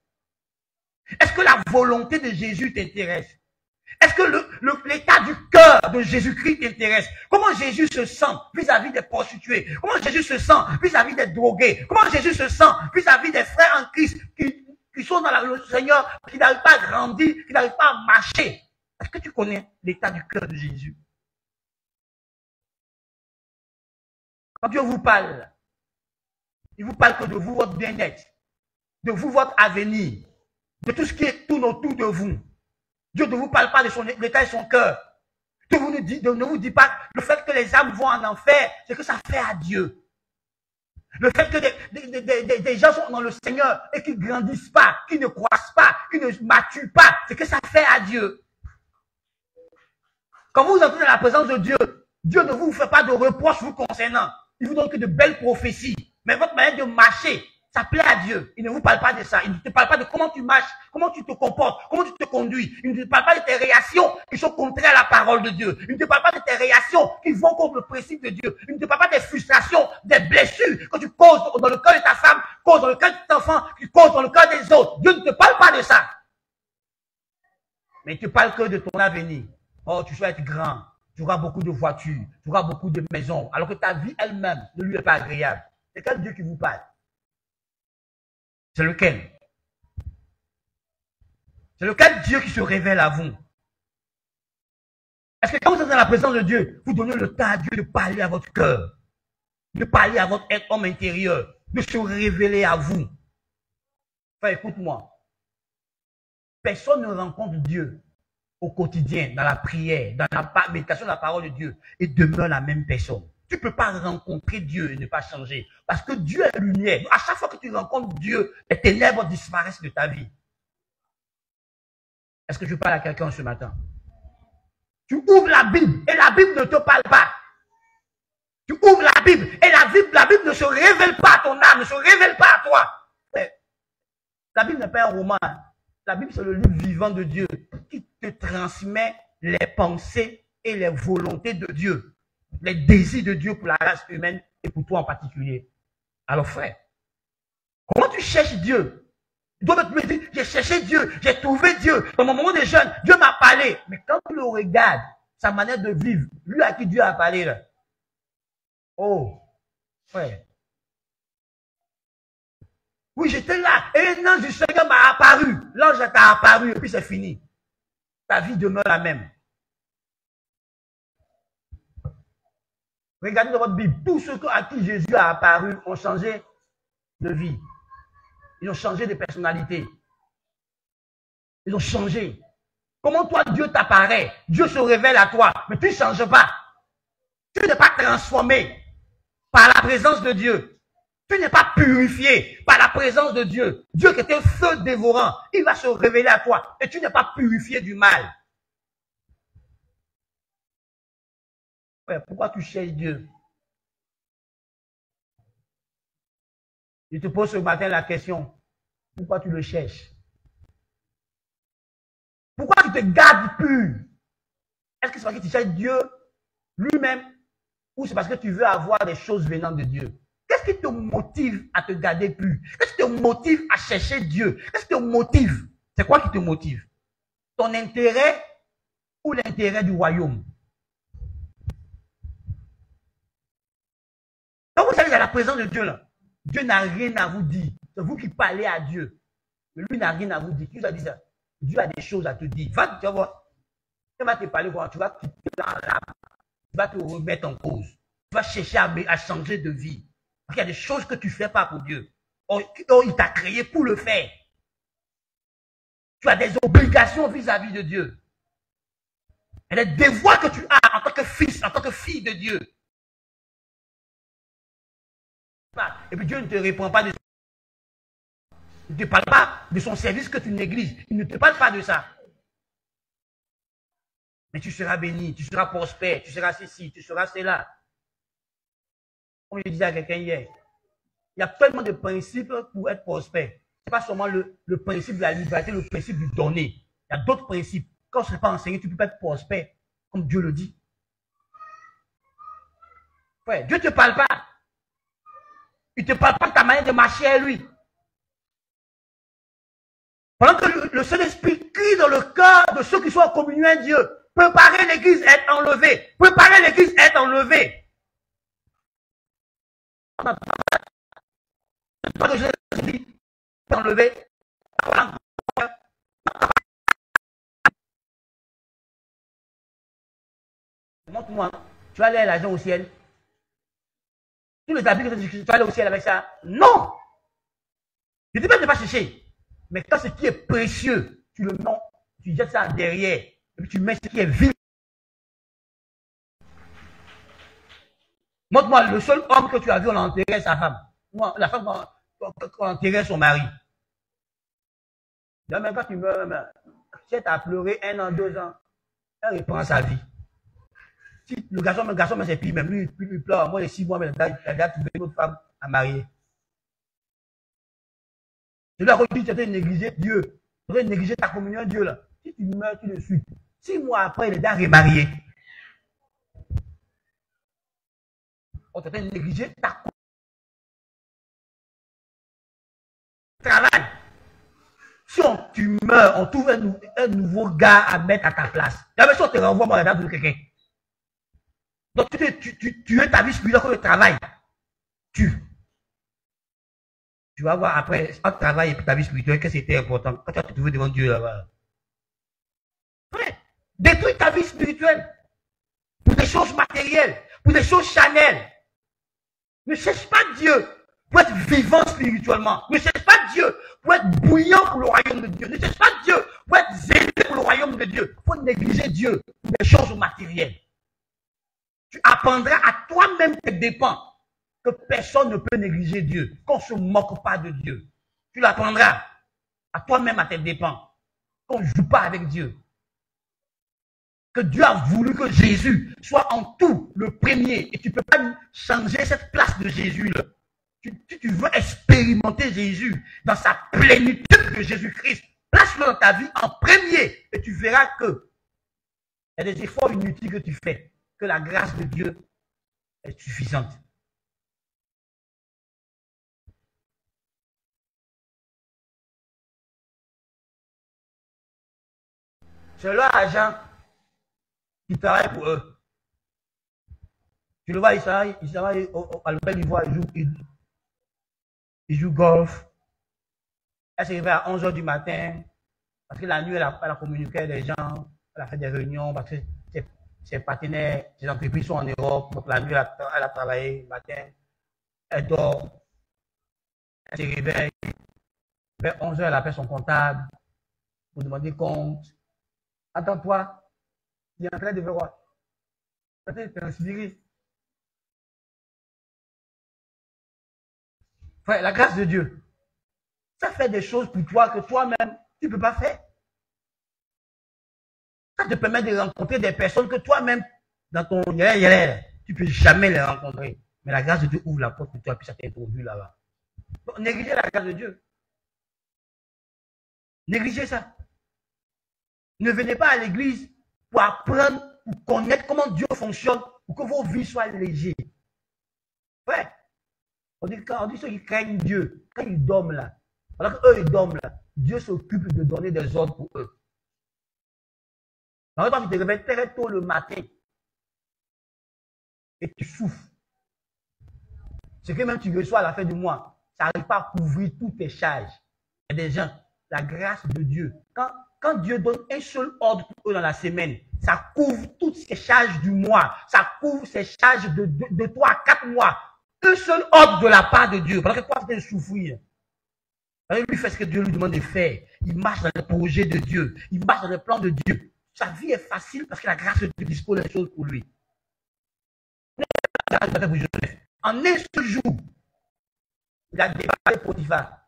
Est-ce que la volonté de Jésus t'intéresse? Est-ce que l'état du cœur de Jésus-Christ t'intéresse? Comment Jésus se sent vis-à-vis des prostituées? Comment Jésus se sent vis-à-vis des drogués? Comment Jésus se sent vis-à-vis des frères en Christ qui sont dans le Seigneur, qui n'arrivent pas à grandir, qui n'arrivent pas à marcher? Est-ce que tu connais l'état du cœur de Jésus? Quand Dieu vous parle, il vous parle que de vous, votre bien-être, de vous, votre avenir, de tout ce qui tourne autour de vous. Dieu ne vous parle pas de l'état de son cœur. Dieu ne vous dit pas le fait que les âmes vont en enfer, c'est que ça fait à Dieu. Le fait que des gens sont dans le Seigneur et qu'ils ne grandissent pas, qu'ils ne croissent pas, qu'ils ne maturent pas, c'est que ça fait à Dieu. Quand vous entrez dans la présence de Dieu, Dieu ne vous fait pas de reproches vous concernant. Il vous donne que de belles prophéties. Mais votre manière de marcher, ça plaît à Dieu. Il ne vous parle pas de ça. Il ne te parle pas de comment tu marches, comment tu te comportes, comment tu te conduis. Il ne te parle pas de tes réactions qui sont contraires à la parole de Dieu. Il ne te parle pas de tes réactions qui vont contre le principe de Dieu. Il ne te parle pas des frustrations, des blessures que tu causes dans le cœur de ta femme, causes dans le cœur de ton enfant, qui causes dans le cœur des autres. Dieu ne te parle pas de ça. Mais il ne te parle que de ton avenir. Oh, tu vas être grand. Tu auras beaucoup de voitures. Tu auras beaucoup de maisons. Alors que ta vie elle-même ne lui est pas agréable. C'est quel Dieu qui vous parle? C'est lequel? C'est lequel Dieu qui se révèle à vous? Est-ce que quand vous êtes dans la présence de Dieu, vous donnez le temps à Dieu de parler à votre cœur, de parler à votre homme intérieur, de se révéler à vous? Enfin, écoute-moi. Personne ne rencontre Dieu au quotidien, dans la prière, dans la méditation de la parole de Dieu, et demeure la même personne. Tu ne peux pas rencontrer Dieu et ne pas changer. Parce que Dieu est lumière. À chaque fois que tu rencontres Dieu, les ténèbres disparaissent de ta vie. Est-ce que tu parles à quelqu'un ce matin? Tu ouvres la Bible et la Bible ne te parle pas. Tu ouvres la Bible et la Bible ne se révèle pas à ton âme, ne se révèle pas à toi. La Bible n'est pas un roman. La Bible, c'est le livre vivant de Dieu qui te transmet les pensées et les volontés de Dieu, les désirs de Dieu pour la race humaine et pour toi en particulier. Alors frère, comment tu cherches Dieu? Tu dois me dire, j'ai cherché Dieu, j'ai trouvé Dieu. Dans mon moment de jeûne, Dieu m'a parlé. Mais quand tu le regardes, sa manière de vivre, lui à qui Dieu a parlé là. Oh, frère. Oui, j'étais là. Et l'ange du Seigneur m'a apparu. L'ange t'a apparu et puis c'est fini. Ta vie demeure la même. Regardez dans votre Bible. Tous ceux à qui Jésus a apparu ont changé de vie. Ils ont changé de personnalité. Ils ont changé. Comment toi, Dieu t'apparaît? Dieu se révèle à toi. Mais tu ne changes pas. Tu n'es pas transformé par la présence de Dieu. Tu n'es pas purifié par la présence de Dieu. Dieu qui est un feu dévorant, il va se révéler à toi. Et tu n'es pas purifié du mal. Ouais, pourquoi tu cherches Dieu? Je te pose ce matin la question. Pourquoi tu le cherches? Pourquoi tu te gardes pur? Est-ce que c'est parce que tu cherches Dieu lui-même ou c'est parce que tu veux avoir des choses venant de Dieu? Qu'est-ce qui te motive à te garder pur? Qu'est-ce qui te motive à chercher Dieu? Qu'est-ce qui te motive? C'est quoi qui te motive? Ton intérêt ou l'intérêt du royaume? Quand vous allez à la présence de Dieu, là, Dieu n'a rien à vous dire. C'est vous qui parlez à Dieu. Mais lui n'a rien à vous dire. Qui vous a dit ça? Dieu a des choses à te dire. Va, tu vas voir. Il va te parler, tu vas quitter dans l'âme. Tu vas te remettre en cause. Tu vas chercher à changer de vie. Parce qu'il y a des choses que tu ne fais pas pour Dieu. Or, il t'a créé pour le faire. Tu as des obligations vis-à-vis de Dieu. Et les devoirs que tu as en tant que fils, en tant que fille de Dieu. Et puis Dieu ne te répond pas de ça. Il ne te parle pas de son service que tu négliges. Il ne te parle pas de ça. Mais tu seras béni, tu seras prospère, tu seras ceci, tu seras cela. Comme je disais à quelqu'un hier, il y a tellement de principes pour être prospère. Ce n'est pas seulement le principe de la liberté, le principe du donner. Il y a d'autres principes. Quand ce n'est pas enseigné, tu ne peux pas être prospère, comme Dieu le dit. Ouais, Dieu ne te parle pas. Il ne te parle pas de ta manière de marcher à lui. Pendant que le Saint-Esprit crie dans le cœur de ceux qui sont en communion avec Dieu, préparez l'église à être enlevée. Préparez l'église à être enlevée. Pas de Jésus enlevé. Montre-moi, tu vas aller à l'argent au ciel. Tous les habits que tu vas aller au ciel avec ça. Non! Je ne dis pas de ne pas chercher. Mais quand ce qui est précieux, tu le mets, tu jettes ça derrière. Et puis tu mets ce qui est vil. Montre-moi, le seul homme que tu as vu, on a enterré sa femme. Moi, la femme, on a enterré son mari. Même quand tu meurs, si elle t'a pleuré 1 an, 2 ans, elle reprend sa vie. Si le garçon, mais c'est pire, même lui, il pleure. Moi, les 6 mois, mais elle a trouvé une autre femme à marier. Je lui ai dit, tu as négligé Dieu. Tu as négligé ta communion avec Dieu, là. Si tu meurs, tu le suis. 6 mois après, il est déjà remarié. On t'a négligé ta travail. Si tu meurs, on trouve un nouveau gars à mettre à ta place. La si on te renvoie, moi, là, pour quelqu'un. Donc, tu es ta vie spirituelle comme le travail. Tu vas voir après, entre travail et ta vie spirituelle, qu'est-ce qui était important quand tu vas te trouver devant Dieu là-bas. Ouais. Détruis ta vie spirituelle pour des choses matérielles, pour des choses charnelles. Ne cherche pas Dieu pour être vivant spirituellement. Ne cherche pas Dieu pour être bouillant pour le royaume de Dieu. Ne cherche pas Dieu pour être zélé pour le royaume de Dieu. Il faut négliger Dieu pour des choses matérielles. Tu apprendras à toi-même tes dépens que personne ne peut négliger Dieu, qu'on ne se moque pas de Dieu. Tu l'apprendras à toi-même à tes dépens, qu'on ne joue pas avec Dieu. Que Dieu a voulu que Jésus soit en tout le premier et tu ne peux pas changer cette place de Jésus-là. Tu veux expérimenter Jésus dans sa plénitude de Jésus-Christ. Place-le dans ta vie en premier et tu verras que il y a des efforts inutiles que tu fais, que la grâce de Dieu est suffisante. C'est leur agent qui travaille pour eux. Tu le vois, il travaille à l'hôtel d'Ivoire, il joue golf. Elle s'est réveillée à 11 h du matin, parce que la nuit, elle a communiqué avec des gens, elle a fait des réunions, parce que ses partenaires, ses entreprises sont en Europe, donc la nuit, elle a travaillé le matin, elle dort, elle se réveille, vers 11 h, elle appelle son comptable pour demander compte. Attends-toi, il est en train de faire quoi? Il est en train de transpirer. Frère, la grâce de Dieu, ça fait des choses pour toi que toi-même, tu ne peux pas faire. Ça te permet de rencontrer des personnes que toi-même, dans ton tu ne peux jamais les rencontrer. Mais la grâce de Dieu ouvre la porte pour toi, puis ça t'introduit là-bas. Donc, négligez la grâce de Dieu. Négligez ça. Ne venez pas à l'église pour apprendre pour connaître comment Dieu fonctionne, pour que vos vies soient légères. Ouais. On dit ceux qui craignent Dieu, quand ils dorment là, alors qu'eux ils dorment là, Dieu s'occupe de donner des ordres pour eux. Alors, quand tu te réveilles très tôt le matin et tu souffres, c'est que même tu reçois à la fin du mois, ça n'arrive pas à couvrir toutes tes charges. Il y a des gens, la grâce de Dieu, quand Dieu donne un seul ordre pour eux dans la semaine, ça couvre toutes ces charges du mois, ça couvre ces charges de 3 à 4 mois. Un seul ordre de la part de Dieu, pendant que toi tu es souffrir. Lui fait ce que Dieu lui demande de faire. Il marche dans les projets de Dieu, il marche dans les plans de Dieu. Sa vie est facile parce que la grâce de Dieu dispose les choses pour lui. En un seul jour, il a dépassé Potiphar.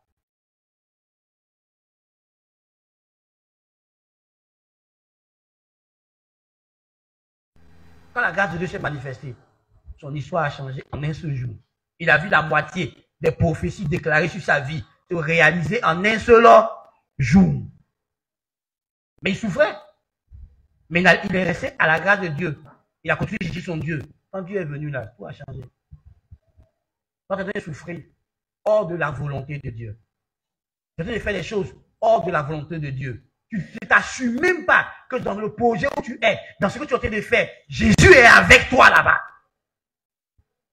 Quand la grâce de Dieu s'est manifestée, son histoire a changé en un seul jour. Il a vu la moitié des prophéties déclarées sur sa vie se réaliser en un seul jour. Mais il souffrait. Mais il est resté à la grâce de Dieu. Il a continué de chercher son Dieu. Quand Dieu est venu là, tout a changé. Quand tu as souffert hors de la volonté de Dieu. Tu as fait des choses hors de la volonté de Dieu. Tu ne t'assumes même pas que dans le projet où tu es, dans ce que tu es en train de faire, Jésus est avec toi là-bas.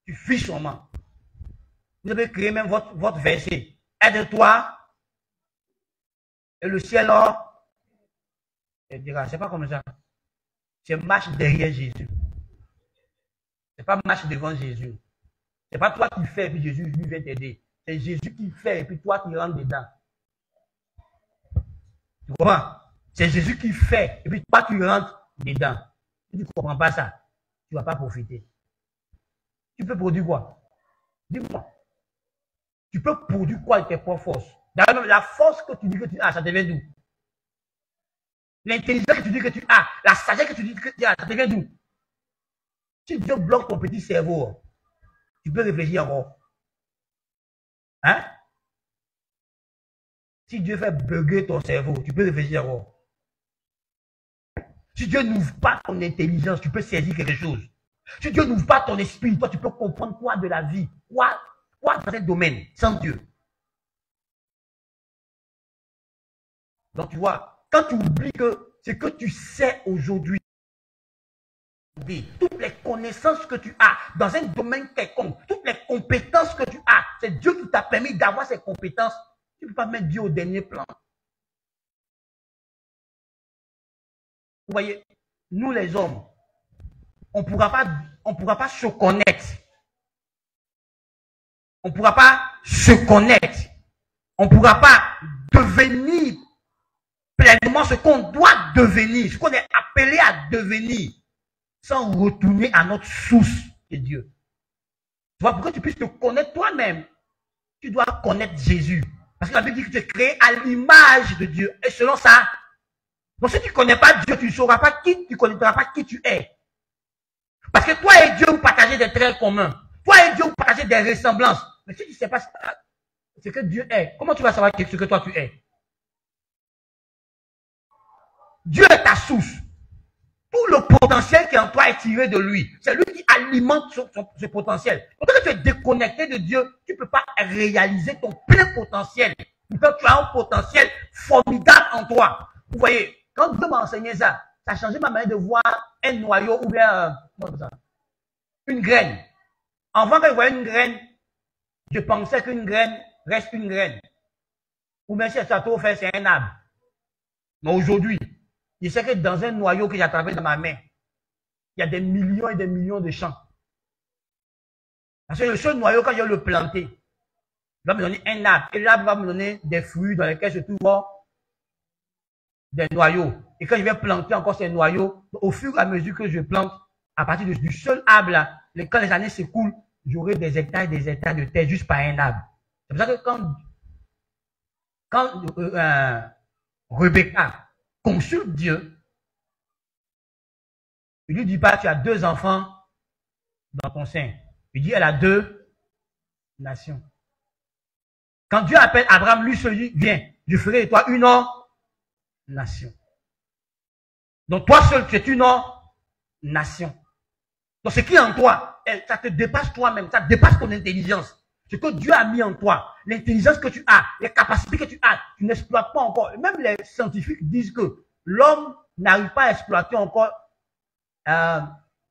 Tu fuis son nom. Vous avez créé même votre verset. Aide-toi. Et le ciel, il dira, c'est pas comme ça. C'est marche derrière Jésus. C'est pas marche devant Jésus. C'est pas toi qui fais et puis Jésus lui vient t'aider. C'est Jésus qui fait et puis toi qui rentres dedans. Tu comprends? C'est Jésus qui fait et puis toi tu rentres dedans. Si tu ne comprends pas ça, tu ne vas pas profiter. Tu peux produire quoi? Dis-moi. Tu peux produire quoi avec tes propres forces? D'ailleurs, la force que tu dis que tu as, ça devient d'où? L'intelligence que tu dis que tu as, la sagesse que tu dis que tu as, ça devient d'où? Si Dieu bloque ton petit cerveau, tu peux réfléchir encore. Hein? Si Dieu fait bugger ton cerveau, tu peux réfléchir encore. Si Dieu n'ouvre pas ton intelligence, tu peux saisir quelque chose. Si Dieu n'ouvre pas ton esprit, toi, tu peux comprendre quoi de la vie? Quoi dans un domaine sans Dieu? Donc, tu vois, quand tu oublies que ce que tu sais aujourd'hui, toutes les connaissances que tu as dans un domaine quelconque, toutes les compétences que tu as, c'est Dieu qui t'a permis d'avoir ces compétences. Tu ne peux pas mettre Dieu au dernier plan. Vous voyez, nous les hommes, on ne pourra pas se connaître. On ne pourra pas se connaître. On ne pourra pas devenir pleinement ce qu'on doit devenir, ce qu'on est appelé à devenir, sans retourner à notre source de Dieu. Tu vois, pour que tu puisses te connaître toi-même, tu dois connaître Jésus. Parce que la Bible dit que tu es créé à l'image de Dieu. Et selon ça, donc si tu ne connais pas Dieu, tu ne sauras pas qui, tu ne connaîtras pas qui tu es. Parce que toi et Dieu, vous partagez des traits communs. Toi et Dieu, vous partagez des ressemblances. Mais si tu ne sais pas ce que Dieu est, comment tu vas savoir ce que toi tu es? Dieu est ta source. Tout le potentiel qui est en toi est tiré de lui. C'est lui qui alimente ce potentiel. Donc, quand tu es déconnecté de Dieu, tu ne peux pas réaliser ton plein potentiel. Donc, tu as un potentiel formidable en toi. Vous voyez, quand Dieu m'a enseigné ça, ça a changé ma manière de voir un noyau ou bien une graine. Avant, quand je voyais une graine, je pensais qu'une graine reste une graine. Ou bien si ça trop fait, c'est un arbre. Mais aujourd'hui, je sais que dans un noyau que j'ai attrapé dans ma main, il y a des millions et des millions de champs. Parce que le seul noyau, quand je vais le planter, il va me donner un arbre. Et l'arbre va me donner des fruits dans lesquels se trouvent des noyaux. Et quand je vais planter encore ces noyaux, au fur et à mesure que je plante, à partir du seul arbre là, quand les années s'écoulent, j'aurai des hectares et des hectares de terre juste par un arbre. C'est pour ça que quand Rebecca consulte Dieu, il lui dit pas, tu as 2 enfants dans ton sein. Il dit, elle a 2 nations. Quand Dieu appelle Abraham, lui se dit, viens, je ferai de toi une nation. Donc toi seul, tu es une nation. Donc, ce qui est en toi, ça te dépasse toi-même, ça dépasse ton intelligence. Ce que Dieu a mis en toi, l'intelligence que tu as, les capacités que tu as, tu n'exploites pas encore. Même les scientifiques disent que l'homme n'arrive pas à exploiter encore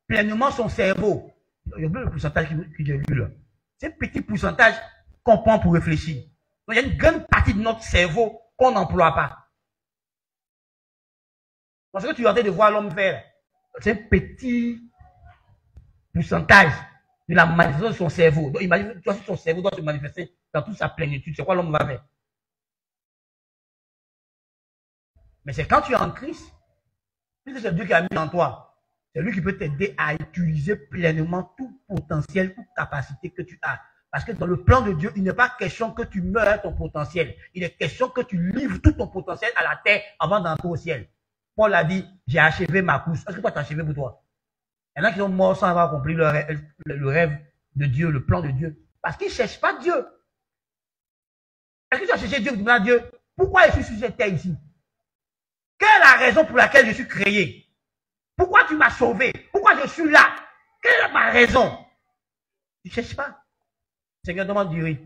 pleinement son cerveau. Il y a le pourcentage que j'ai lu là. C'est un petit pourcentage qu'on prend pour réfléchir. Donc, il y a une grande partie de notre cerveau qu'on n'emploie pas. Parce que tu es en train de voir l'homme faire, c'est un petit pourcentage de la manifestation de son cerveau. Donc, imagine, son cerveau doit se manifester dans toute sa plénitude. C'est quoi l'homme va faire? Mais c'est quand tu es en Christ, puisque c'est Dieu qui a mis en toi, c'est lui qui peut t'aider à utiliser pleinement tout potentiel, toute capacité que tu as. Parce que dans le plan de Dieu, il n'est pas question que tu meurs ton potentiel. Il est question que tu livres tout ton potentiel à la terre avant d'entrer au ciel. Paul a dit, j'ai achevé ma course. Est-ce que toi, tu as achevé pour toi? Il y en a qui sont morts sans avoir compris le rêve de Dieu, le plan de Dieu. Parce qu'ils ne cherchent pas Dieu. Est-ce que tu as cherché Dieu pour demander à Dieu, pourquoi je suis sur cette terre ici? Quelle est la raison pour laquelle je suis créé? Pourquoi tu m'as sauvé? Pourquoi je suis là? Quelle est ma raison? Tu ne cherches pas. Seigneur, demande du riz.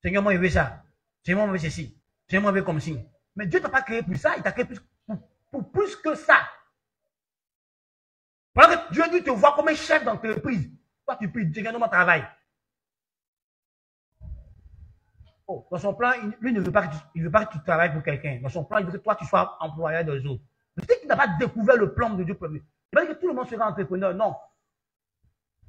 Seigneur, moi, je veux ça. Seigneur, moi, je veux ceci. Seigneur, moi, je veux comme ci. Mais Dieu ne t'a pas créé pour ça. Il t'a créé pour plus que ça. Pendant que Dieu dit te voir comme un chef d'entreprise. Toi, tu pries, Seigneur, donne-moi travail. Oh, dans son plan, lui ne veut pas que tu travailles pour quelqu'un. Dans son plan, il veut que toi, tu sois employeur des autres. Peut-être qu'il n'a pas découvert le plan de Dieu premier. Il va dire que tout le monde sera entrepreneur. Non.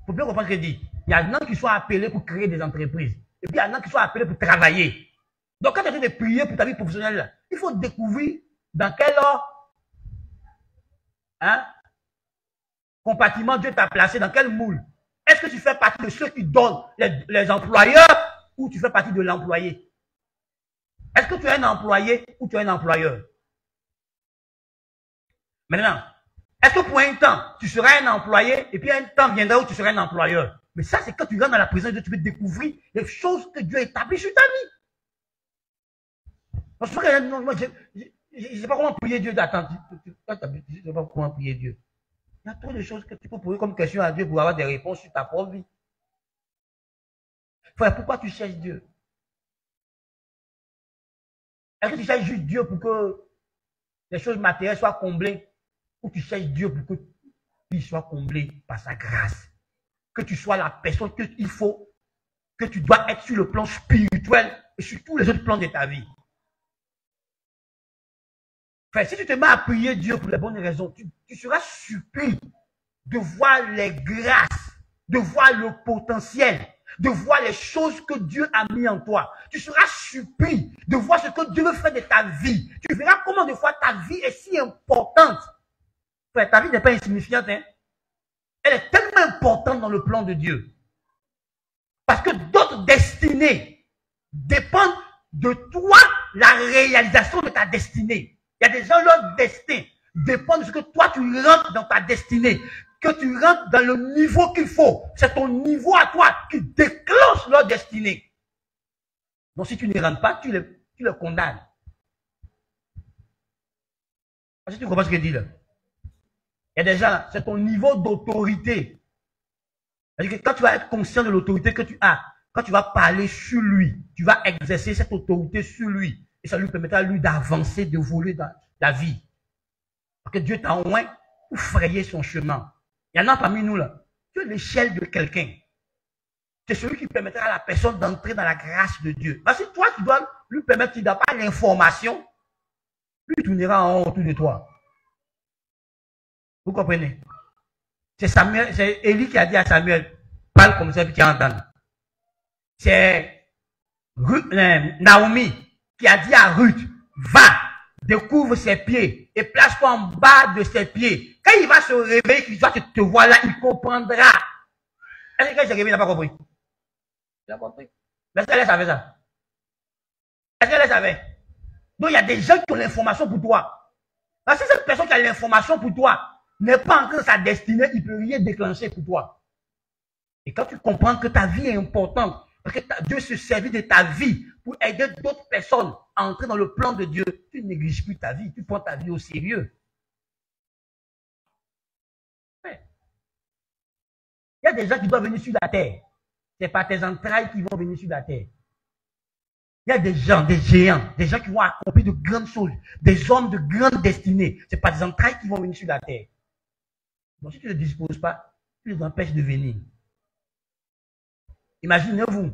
Il faut bien comprendre ce qu'il dit. Il y a des gens qui sont appelés pour créer des entreprises. Et puis, il y a des gens qui sont appelés pour travailler. Donc, quand tu es en train de prier pour ta vie professionnelle, il faut découvrir dans quel compartiment Dieu t'a placé, dans quel moule. Est-ce que tu fais partie de ceux qui donnent les employeurs ou tu fais partie de l'employé? Est-ce que tu es un employé ou tu es un employeur? Maintenant, est-ce que pour un temps, tu seras un employé et puis un temps viendra où tu seras un employeur? Mais ça, c'est quand tu rentres dans la présence de Dieu, tu peux découvrir les choses que Dieu a établies sur ta vie. Parce que moi, je ne sais pas comment prier Dieu d'attendre. Je ne sais pas comment prier Dieu. Il y a trop de choses que tu peux poser comme question à Dieu pour avoir des réponses sur ta propre vie. Frère, pourquoi tu cherches Dieu? Est-ce que tu cherches juste Dieu pour que les choses matérielles soient comblées? Ou tu cherches Dieu pour que tu sois comblé par sa grâce? Que tu sois la personne qu'il faut, que tu dois être sur le plan spirituel et sur tous les autres plans de ta vie. Frère, si tu te mets à prier Dieu pour les bonnes raisons, tu seras surpris de voir les grâces, de voir le potentiel, de voir les choses que Dieu a mis en toi. Tu seras surpris de voir ce que Dieu veut faire de ta vie. Tu verras comment de fois ta vie est si importante. Frère, ta vie n'est pas insignifiante, hein? Elle est tellement importante dans le plan de Dieu. Parce que d'autres destinées dépendent de toi, la réalisation de ta destinée. Il y a des gens, leur destin dépend de ce que toi, tu rentres dans ta destinée, que tu rentres dans le niveau qu'il faut. C'est ton niveau à toi qui déclenche leur destinée. Donc, si tu ne rentres pas, tu les condamnes. Est-ce que tu comprends ce que je dis là? Il y a des gens, c'est ton niveau d'autorité. C'est-à-dire que quand tu vas être conscient de l'autorité que tu as, quand tu vas parler sur lui, tu vas exercer cette autorité sur lui. Et ça lui permettra, lui, d'avancer, de voler dans la vie. Parce que Dieu t'a envoyé pour frayer son chemin. Il y en a parmi nous, là. Tu es l'échelle de quelqu'un. C'est celui qui permettra à la personne d'entrer dans la grâce de Dieu. Parce que toi, tu dois lui permettre, tu n'as pas l'information, lui tournera en haut autour de toi. Vous comprenez? C'est Élie qui a dit à Samuel, parle comme ça, puis tu entends. C'est Naomi qui a dit à Ruth, va, découvre ses pieds et place-toi en bas de ses pieds. Quand il va se réveiller, qu'il doit te voir là, il comprendra. Est-ce que quand il s'est réveillé, il n'a pas compris? Il a compris. Mais est-ce qu'elle savait ça? Est-ce qu'elle savait? Donc il y a des gens qui ont l'information pour toi. Parce que cette personne qui a l'information pour toi n'est pas encore sa destinée, il ne peut rien déclencher pour toi. Et quand tu comprends que ta vie est importante, parce que Dieu se servit de ta vie pour aider d'autres personnes à entrer dans le plan de Dieu, tu négliges plus ta vie, tu prends ta vie au sérieux. Ouais. Il y a des gens qui doivent venir sur la terre. Ce n'est pas tes entrailles qui vont venir sur la terre. Il y a des gens, des géants, des gens qui vont accomplir de grandes choses, des hommes de grande destinée. Ce n'est pas des entrailles qui vont venir sur la terre. Donc si tu ne les disposes pas, tu les empêches de venir. Imaginez-vous,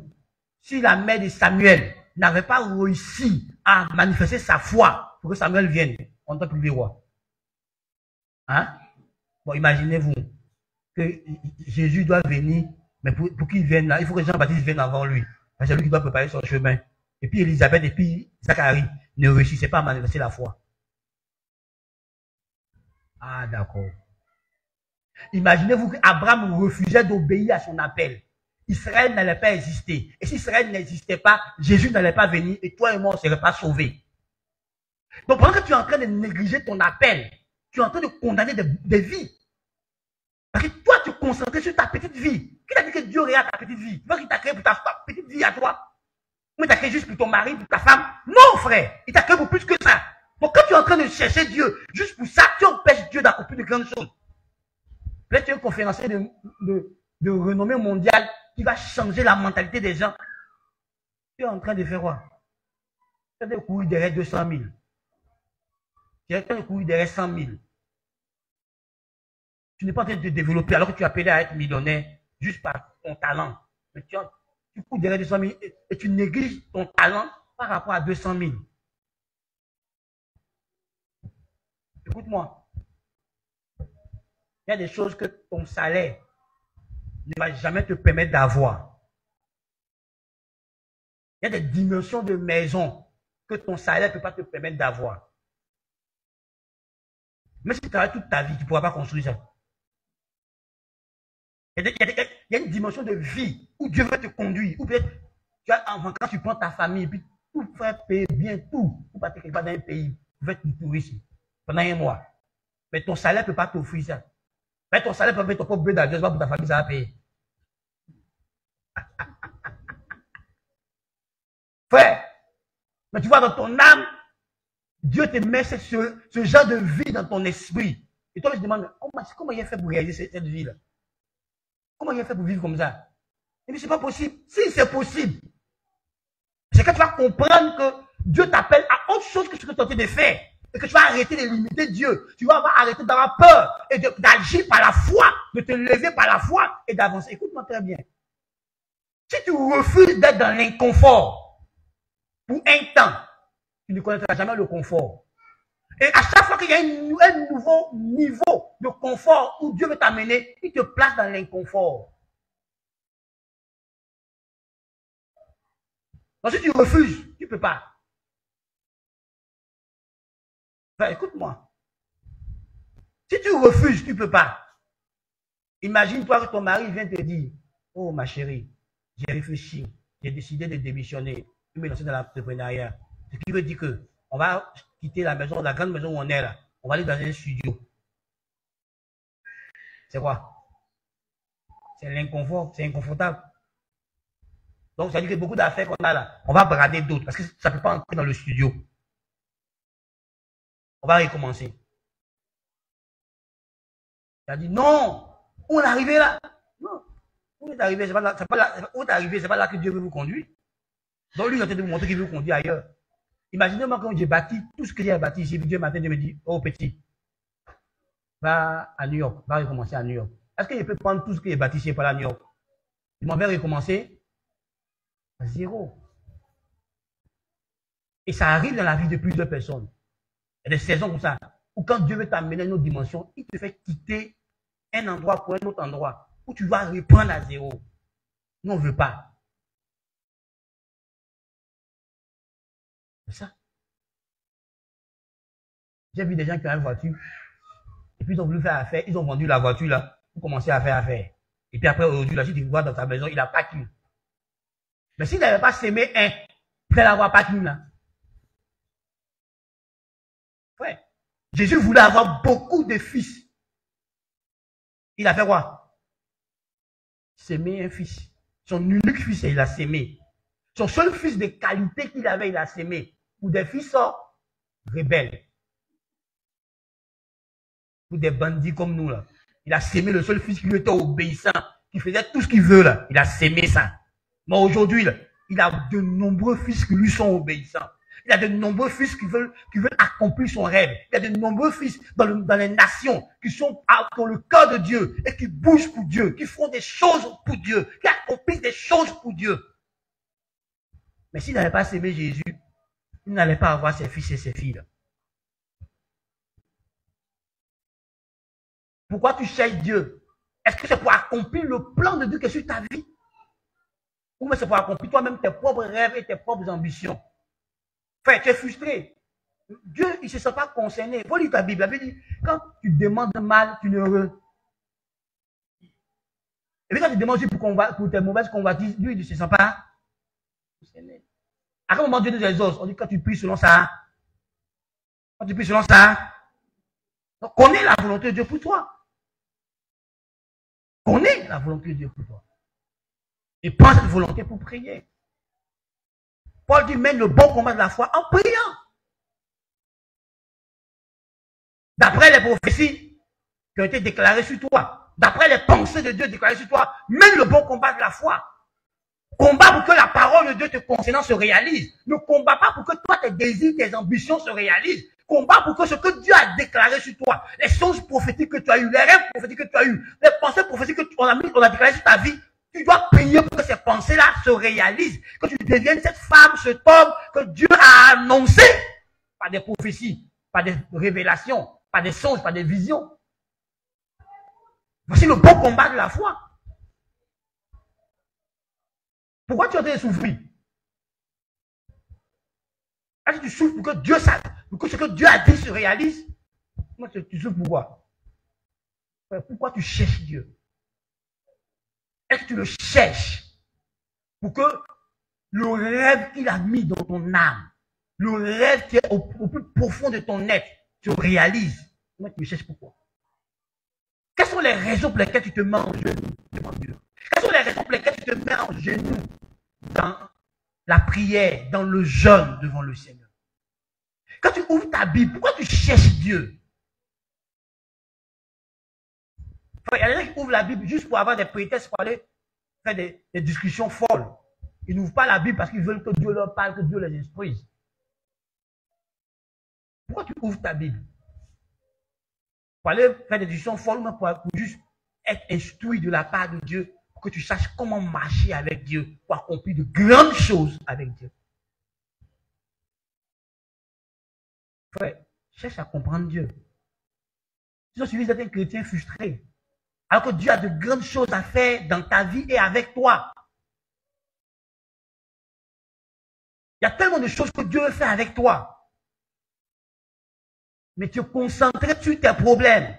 si la mère de Samuel n'avait pas réussi à manifester sa foi pour que Samuel vienne en tant que roi. Hein? Bon, imaginez-vous que Jésus doit venir, mais pour qu'il vienne là, il faut que Jean-Baptiste vienne avant lui. C'est lui qui doit préparer son chemin. Et puis Élisabeth et puis Zacharie ne réussissaient pas à manifester la foi. Ah, d'accord. Imaginez-vous qu'Abraham refusait d'obéir à son appel. Israël n'allait pas exister. Et si Israël n'existait pas, Jésus n'allait pas venir et toi et moi, on ne serait pas sauvés. Donc pendant que tu es en train de négliger ton appel, tu es en train de condamner des vies. Parce que toi, tu es concentré sur ta petite vie. Qui t'a dit que Dieu regarde ta petite vie? Tu vois qu'il t'a créé pour ta petite vie à toi. Mais il t'a créé juste pour ton mari, pour ta femme. Non, frère. Il t'a créé pour plus que ça. Donc quand tu es en train de chercher Dieu, juste pour ça, tu empêches Dieu d'accomplir de grandes choses. Peut-être tu es un conférencier de renommée mondiale qui va changer la mentalité des gens. Tu es en train de faire quoi? Tu es en train de courir derrière 200 000. Tu es en train de courir derrière 100 000. Tu n'es pas en train de te développer alors que tu es appelé à être millionnaire juste par ton talent. Mais tu cours derrière 200 000 et tu négliges ton talent par rapport à 200 000. Écoute-moi. Il y a des choses que ton salaire ne va jamais te permettre d'avoir. Il y a des dimensions de maison que ton salaire ne peut pas te permettre d'avoir. Mais si tu travailles toute ta vie, tu ne pourras pas construire ça. Il y a une dimension de vie où Dieu veut te conduire. Ou peut-être, quand tu prends ta famille, et puis tout faire payer bien tout, pour partir quelque part dans un pays, tu veux être du tourisme pendant un mois. Mais ton salaire ne peut pas t'offrir ça. Mais ton salaire peut payer ton propre billet d'avion, pour ta famille, ça va payer. Frère, mais tu vois, dans ton âme, Dieu te met ce genre de vie dans ton esprit. Et toi, je te demande, comment il a fait pour réaliser cette vie-là? Comment il a fait pour vivre comme ça? Et puis, c'est pas possible. Si, c'est possible. C'est que tu vas comprendre que Dieu t'appelle à autre chose que ce que tu es en train de faire. Et que tu vas arrêter de limiter Dieu. Tu vas arrêter d'avoir peur et d'agir par la foi, de te lever par la foi et d'avancer. Écoute-moi très bien. Si tu refuses d'être dans l'inconfort pour un temps, tu ne connaîtras jamais le confort. Et à chaque fois qu'il y a un nouveau niveau de confort où Dieu veut t'amener, il te place dans l'inconfort. Donc si tu refuses, tu ne peux pas. Enfin, écoute-moi. Si tu refuses, tu ne peux pas. Imagine-toi que ton mari vient te dire, oh ma chérie, j'ai réfléchi, j'ai décidé de démissionner, de me lancer dans l'entrepreneuriat. Ce qui veut dire que on va quitter la maison, la grande maison où on est là. On va aller dans un studio. C'est quoi? C'est l'inconfort, c'est inconfortable. Donc, ça veut dire que beaucoup d'affaires qu'on a là, on va brader d'autres parce que ça ne peut pas entrer dans le studio. On va recommencer. Il a dit non, où on est arrivé là? Non, où est arrivé, c'est pas là, où est arrivé, c'est pas là que Dieu veut vous conduire. Donc, lui, il est en train de vous montrer qu'il veut vous conduire ailleurs. Imaginez-moi quand j'ai bâti tout ce que j'ai bâti ici, Dieu matin, Dieu me dit, oh petit, va à New York, va recommencer à New York. Est-ce que je peux prendre tout ce que j'ai bâti ici et pas à New York? Je m'en vais recommencer à zéro. Et ça arrive dans la vie de plusieurs personnes. Il y a des saisons comme ça, où quand Dieu veut t'amener à une autre dimension, il te fait quitter un endroit pour un autre endroit, où tu vas reprendre à zéro. Nous, on ne veut pas. C'est ça. J'ai vu des gens qui ont une voiture, et puis ils ont voulu faire affaire, ils ont vendu la voiture là, pour commencer à faire affaire. Et puis après, aujourd'hui, là, si tu vois dans ta maison, il a pas qu'une. Mais s'il n'avait pas sémé un, il n'allait avoir pas qu'une là. Ouais. Jésus voulait avoir beaucoup de fils. Il a fait quoi? Sémé un fils. Son unique fils, il a sémé. Son seul fils de qualité qu'il avait, il a sémé. Pour des fils rebelles. Pour des bandits comme nous là. Il a sémé le seul fils qui lui était obéissant, qui faisait tout ce qu'il veut là. Il a sémé ça. Mais aujourd'hui, là, il a de nombreux fils qui lui sont obéissants. Il a de nombreux fils qui veulent accomplir son rêve. Il y a de nombreux fils dans les nations qui sont dans le cœur de Dieu et qui bougent pour Dieu, qui font des choses pour Dieu, qui accomplissent des choses pour Dieu. Mais s'il n'avait pas sémé Jésus, il n'allait pas avoir ses fils et ses filles. Pourquoi tu cherches Dieu? Est-ce que c'est pour accomplir le plan de Dieu qui est sur ta vie? Ou c'est pour accomplir toi-même tes propres rêves et tes propres ambitions? Frère, tu es frustré. Dieu, il ne se sent pas concerné. Il faut lire ta Bible. La Bible dit, quand tu demandes mal, tu es heureux. Et puis quand tu demandes pour tes mauvaises convoitises, Dieu, il ne se sent pas concerné. À quel moment Dieu nous exauce? On dit quand tu pries selon ça. Quand tu pries selon ça. Donc, connais la volonté de Dieu pour toi. Connais la volonté de Dieu pour toi. Et prends cette volonté pour prier. Paul dit, mène le bon combat de la foi en priant. D'après les prophéties qui ont été déclarées sur toi, d'après les pensées de Dieu déclarées sur toi, mène le bon combat de la foi. Combat pour que la parole de Dieu te concernant se réalise. Ne combat pas pour que toi, tes désirs, tes ambitions se réalisent. Combat pour que ce que Dieu a déclaré sur toi, les choses prophétiques que tu as eues, les rêves prophétiques que tu as eues, les pensées prophétiques que on a déclarées sur ta vie, tu dois prier pour que ces pensées-là se réalisent, que tu deviennes cette femme, cet homme que Dieu a annoncé par des prophéties, par des révélations, par des songes, par des visions. Voici le bon combat de la foi. Pourquoi tu es en train de souffrir? Est-ce que tu souffres pour que Dieu sache, pour que ce que Dieu a dit se réalise? Moi, tu souffres pourquoi? Pourquoi tu cherches Dieu? Est-ce que tu le cherches pour que le rêve qu'il a mis dans ton âme, le rêve qui est au plus profond de ton être, se réalise? Moi, tu le cherches pourquoi? Quelles sont les raisons pour lesquelles tu te mets en genoux devant Dieu? Quelles sont les raisons pour lesquelles tu te mets en genoux dans la prière, dans le jeûne devant le Seigneur? Quand tu ouvres ta Bible, pourquoi tu cherches Dieu? Il y a des gens qui ouvrent la Bible juste pour avoir des prétextes, pour aller faire des discussions folles. Ils n'ouvrent pas la Bible parce qu'ils veulent que Dieu leur parle, que Dieu les instruise. Pourquoi tu ouvres ta Bible? Pour aller faire des discussions folles, mais pour juste être instruit de la part de Dieu, pour que tu saches comment marcher avec Dieu, pour accomplir de grandes choses avec Dieu. Frère, cherche à comprendre Dieu. Si on suffit d'être un chrétien frustré, alors que Dieu a de grandes choses à faire dans ta vie et avec toi. Il y a tellement de choses que Dieu veut faire avec toi. Mais tu es concentré sur tes problèmes.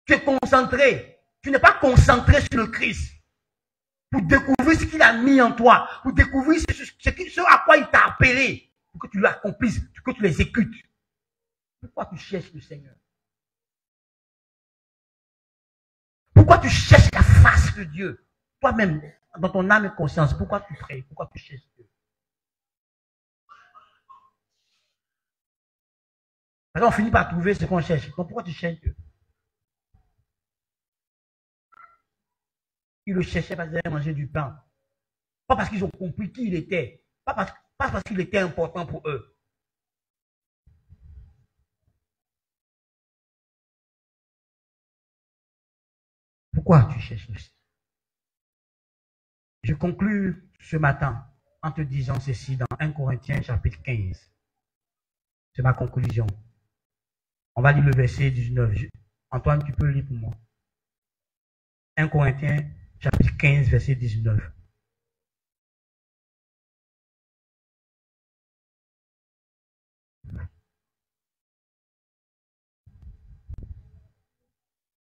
Tu es concentré. Tu n'es pas concentré sur le Christ. Pour découvrir ce qu'il a mis en toi. Pour découvrir ce à quoi il t'a appelé. Pour que tu l'accomplisses, que tu l'exécutes. Pourquoi tu cherches le Seigneur? Pourquoi tu cherches la face de Dieu? Toi-même, dans ton âme et conscience, pourquoi tu pries? Pourquoi tu cherches Dieu? Alors on finit par trouver ce qu'on cherche. Donc pourquoi tu cherches Dieu? Ils le cherchaient parce qu'ils allaient manger du pain. Pas parce qu'ils ont compris qui il était. Pas parce qu'il était important pour eux. Pourquoi tu cherches le Seigneur? Je conclus ce matin en te disant ceci dans 1 Corinthiens chapitre 15. C'est ma conclusion. On va lire le verset 19. Antoine, tu peux le lire pour moi. 1 Corinthiens chapitre 15, verset 19.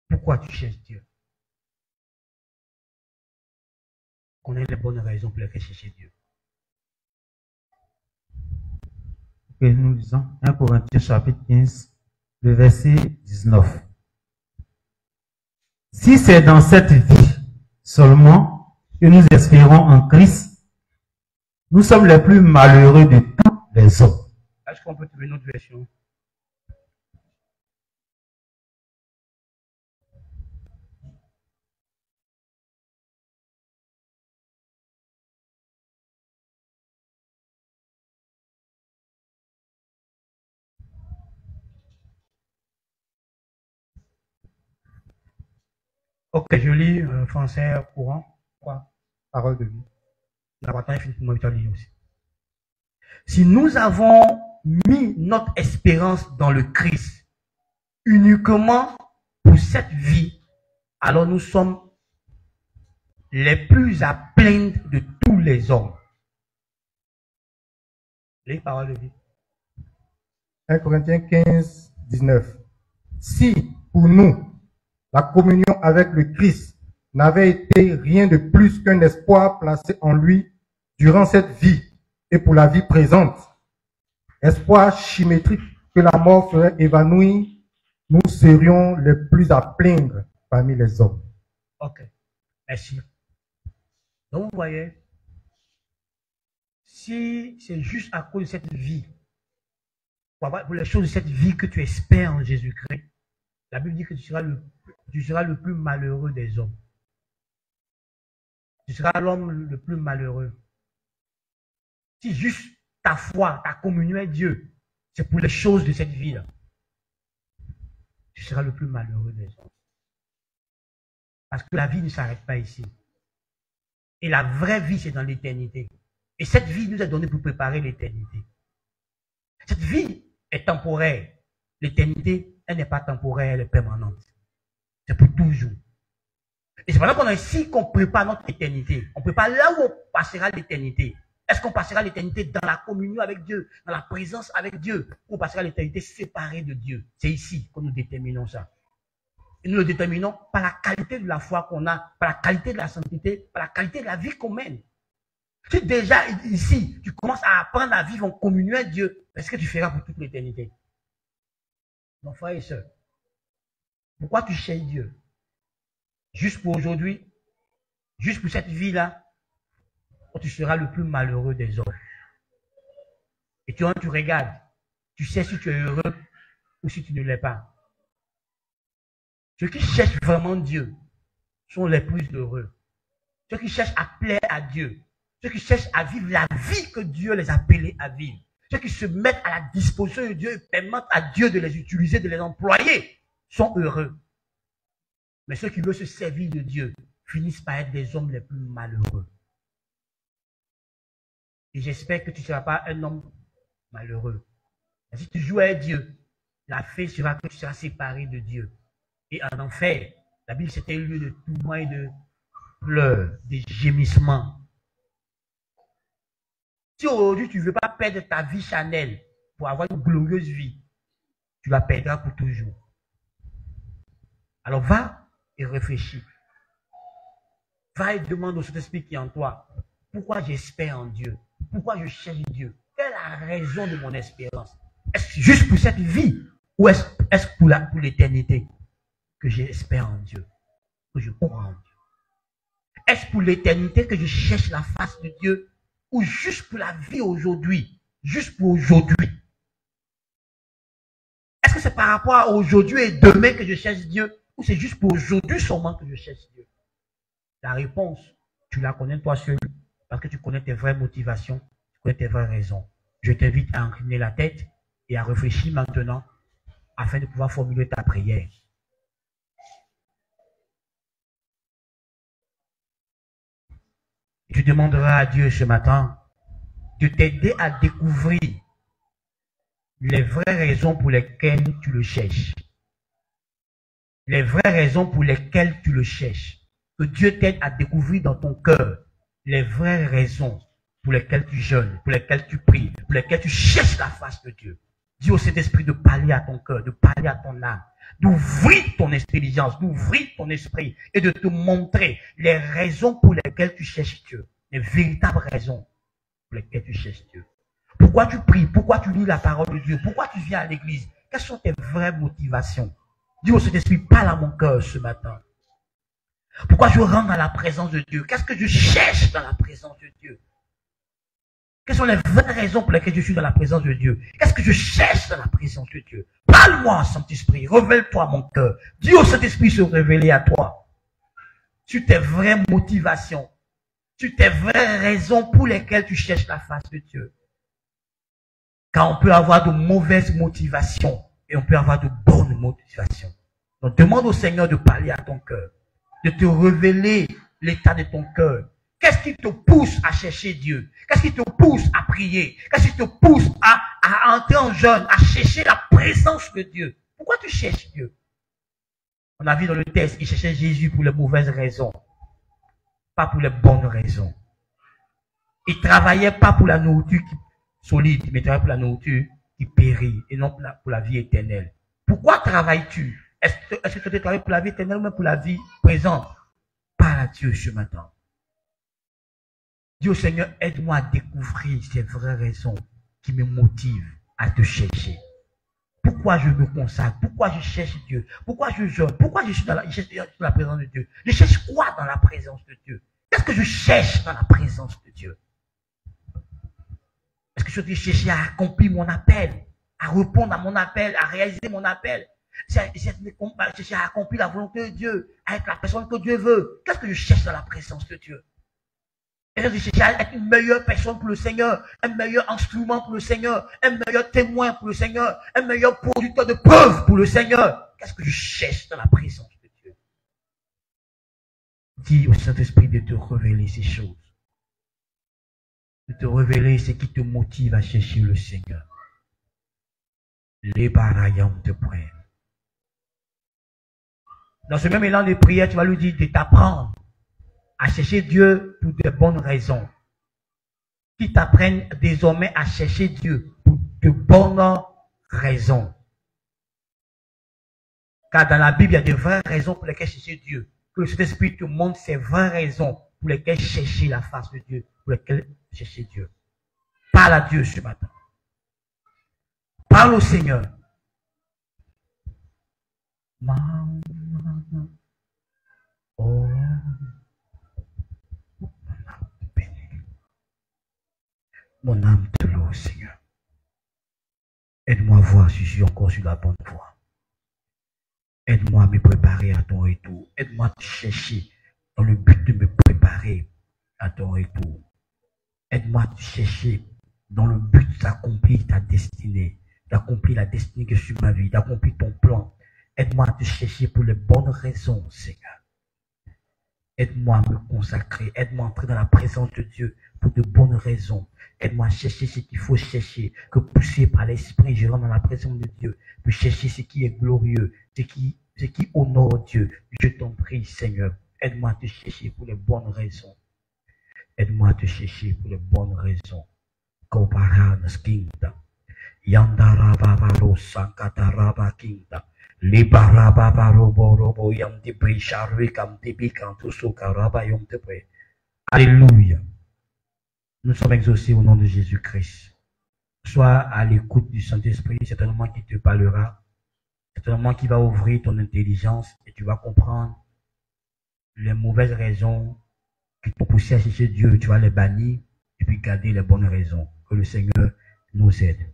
Pourquoi tu cherches Dieu? Qu'on ait les bonnes raisons pour lesquelles chercher Dieu. Et nous lisons 1 Corinthiens chapitre 15, le verset 19. Si c'est dans cette vie seulement que nous espérons en Christ, nous sommes les plus malheureux de tous les hommes. Est-ce qu'on peut trouver une autre version? Je lis français courant. Quoi? Parole de vie. Aussi. Si nous avons mis notre espérance dans le Christ uniquement pour cette vie, alors nous sommes les plus à plaindre de tous les hommes. Les paroles de vie. 1 Corinthiens 15, 19. Si, pour nous, la communion avec le Christ n'avait été rien de plus qu'un espoir placé en lui durant cette vie et pour la vie présente, espoir symétrique que la mort ferait évanouir, nous serions les plus à plaindre parmi les hommes. Ok, merci. Donc vous voyez, si c'est juste à cause de cette vie, pour les choses de cette vie que tu espères en Jésus-Christ, la Bible dit que tu seras le plus malheureux des hommes. Tu seras l'homme le plus malheureux. Si juste ta foi, ta communion avec Dieu, c'est pour les choses de cette vie-là, tu seras le plus malheureux des hommes. Parce que la vie ne s'arrête pas ici. Et la vraie vie, c'est dans l'éternité. Et cette vie nous est donnée pour préparer l'éternité. Cette vie est temporaire. L'éternité, elle n'est pas temporaire, elle est permanente. C'est pour toujours. Et c'est pendant qu'on est ici qu'on prépare notre éternité. On prépare là où on passera l'éternité. Est-ce qu'on passera l'éternité dans la communion avec Dieu, dans la présence avec Dieu, ou on passera l'éternité séparée de Dieu? C'est ici que nous déterminons ça. Et nous le déterminons par la qualité de la foi qu'on a, par la qualité de la sainteté, par la qualité de la vie qu'on mène. Si déjà ici, tu commences à apprendre à vivre en communion avec Dieu, est-ce que tu feras pour toute l'éternité? Mon frère et soeur, pourquoi tu cherches Dieu? Juste pour aujourd'hui? Juste pour cette vie-là? Tu seras le plus malheureux des hommes. Et tu regardes, tu sais si tu es heureux ou si tu ne l'es pas. Ceux qui cherchent vraiment Dieu sont les plus heureux. Ceux qui cherchent à plaire à Dieu, ceux qui cherchent à vivre la vie que Dieu les a appelés à vivre, ceux qui se mettent à la disposition de Dieu et permettent à Dieu de les utiliser, de les employer, sont heureux. Mais ceux qui veulent se servir de Dieu finissent par être des hommes les plus malheureux. Et j'espère que tu ne seras pas un homme malheureux. Et si tu joues avec Dieu, la fin sera que tu seras séparé de Dieu. Et en enfer, la Bible c'était un lieu de tourments et de pleurs, de gémissements. Si aujourd'hui tu ne veux pas perdre ta vie charnelle pour avoir une glorieuse vie, tu la perdras pour toujours. Alors va et réfléchis. Va et demande au Saint-Esprit qui est en toi, pourquoi j'espère en Dieu? Pourquoi je cherche Dieu? Quelle est la raison de mon espérance? Est-ce juste pour cette vie ou est-ce pour l'éternité que j'espère en Dieu, que je crois en Dieu? Est-ce pour l'éternité que je cherche la face de Dieu ou juste pour la vie aujourd'hui? Juste pour aujourd'hui? Est-ce que c'est par rapport à aujourd'hui et demain que je cherche Dieu ou c'est juste pour aujourd'hui seulement que je cherche Dieu? La réponse, tu la connais toi seul parce que tu connais tes vraies motivations, tu connais tes vraies raisons. Je t'invite à incliner la tête et à réfléchir maintenant afin de pouvoir formuler ta prière. Tu demanderas à Dieu ce matin de t'aider à découvrir les vraies raisons pour lesquelles tu le cherches. Les vraies raisons pour lesquelles tu le cherches. Que Dieu t'aide à découvrir dans ton cœur les vraies raisons pour lesquelles tu jeûnes, pour lesquelles tu pries, pour lesquelles tu cherches la face de Dieu. Dis au Saint-Esprit de parler à ton cœur, de parler à ton âme, d'ouvrir ton intelligence, d'ouvrir ton esprit et de te montrer les raisons pour lesquelles tu cherches Dieu. Les véritables raisons pour lesquelles tu cherches Dieu. Pourquoi tu pries? Pourquoi tu lis la parole de Dieu? Pourquoi tu viens à l'église? Quelles sont tes vraies motivations? Dis au Saint-Esprit, parle à mon cœur ce matin. Pourquoi je rentre dans la présence de Dieu? Qu'est-ce que je cherche dans la présence de Dieu? Quelles sont les vraies raisons pour lesquelles je suis dans la présence de Dieu? Qu'est-ce que je cherche dans la présence de Dieu? Parle-moi, Saint-Esprit, révèle-toi mon cœur. Dis au Saint-Esprit se révéler à toi. Sur tes vraies motivations, sur tes vraies raisons pour lesquelles tu cherches la face de Dieu. Car on peut avoir de mauvaises motivations et on peut avoir de bonnes motivations. Donc demande au Seigneur de parler à ton cœur. de te révéler l'état de ton cœur. Qu'est-ce qui te pousse à chercher Dieu? Qu'est-ce qui te pousse à prier? Qu'est-ce qui te pousse à entrer en jeûne, à chercher la présence de Dieu? Pourquoi tu cherches Dieu? On a vu dans le texte, il cherchait Jésus pour les mauvaises raisons, pas pour les bonnes raisons. Il travaillait pas pour la nourriture solide, mais il travaillait pour la nourriture qui périt et non pour la vie éternelle. Pourquoi travailles-tu? Est-ce que tu travailles pour la vie éternelle ou même pour la vie présente? Parle à Dieu ce matin. Dis au Seigneur, aide-moi à découvrir ces vraies raisons qui me motivent à te chercher. Pourquoi je me consacre? Pourquoi je cherche Dieu? Pourquoi je jeûne? Pourquoi je suis dans la présence de Dieu? Je cherche quoi dans la présence de Dieu? Qu'est-ce que je cherche dans la présence de Dieu? Est-ce que je suis chercher à accomplir mon appel, à répondre à mon appel, à réaliser mon appel? Chercher à accomplir la volonté de Dieu, à être la personne que Dieu veut. Qu'est-ce que je cherche dans la présence de Dieu? Est-ce que je cherche à être une meilleure personne pour le Seigneur, un meilleur instrument pour le Seigneur, un meilleur témoin pour le Seigneur, un meilleur producteur de preuves pour le Seigneur? Qu'est-ce que je cherche dans la présence de Dieu? Dis au Saint-Esprit de te révéler ces choses. De te révéler ce qui te motive à chercher le Seigneur. Les barayants te prennent. Dans ce même élan de prière, tu vas lui dire de t'apprendre à chercher Dieu pour de bonnes raisons. Qui t'apprennent désormais à chercher Dieu pour de bonnes raisons. Car dans la Bible, il y a de vraies raisons pour lesquelles chercher Dieu. Que le Saint-Esprit te montre ces vraies raisons pour lesquelles chercher la face de Dieu, pour lesquelles chercher Dieu. Parle à Dieu ce matin. Parle au Seigneur. Oh. Mon âme te loue, Seigneur. Aide-moi à voir si je suis encore sur la bonne voie. Aide-moi à me préparer à ton retour. Aide-moi à te chercher dans le but de me préparer à ton retour. Aide-moi à te chercher dans le but d'accomplir ta destinée, d'accomplir la destinée que sur ma vie, d'accomplir ton plan. Aide-moi à te chercher pour les bonnes raisons, Seigneur. Aide-moi à me consacrer. Aide-moi à entrer dans la présence de Dieu pour de bonnes raisons. Aide-moi à chercher ce qu'il faut chercher, que poussé par l'Esprit, je rentre dans la présence de Dieu, pour chercher ce qui est glorieux, ce qui honore Dieu. Je t'en prie, Seigneur. Aide-moi à te chercher pour les bonnes raisons. Aide-moi à te chercher pour les bonnes raisons. Koparanas Kinda. Yandarabavaro Sankataraba Kinda. Libarabavarobo Yam de Brisharwikam de Bikantusukaraba Yom de Bre. Alléluia. Nous sommes exaucés au nom de Jésus-Christ. Sois à l'écoute du Saint-Esprit, certainement qui te parlera, certainement qui va ouvrir ton intelligence et tu vas comprendre les mauvaises raisons qui t'ont poussé à chercher Dieu. Tu vas les bannir et puis garder les bonnes raisons. Que le Seigneur nous aide.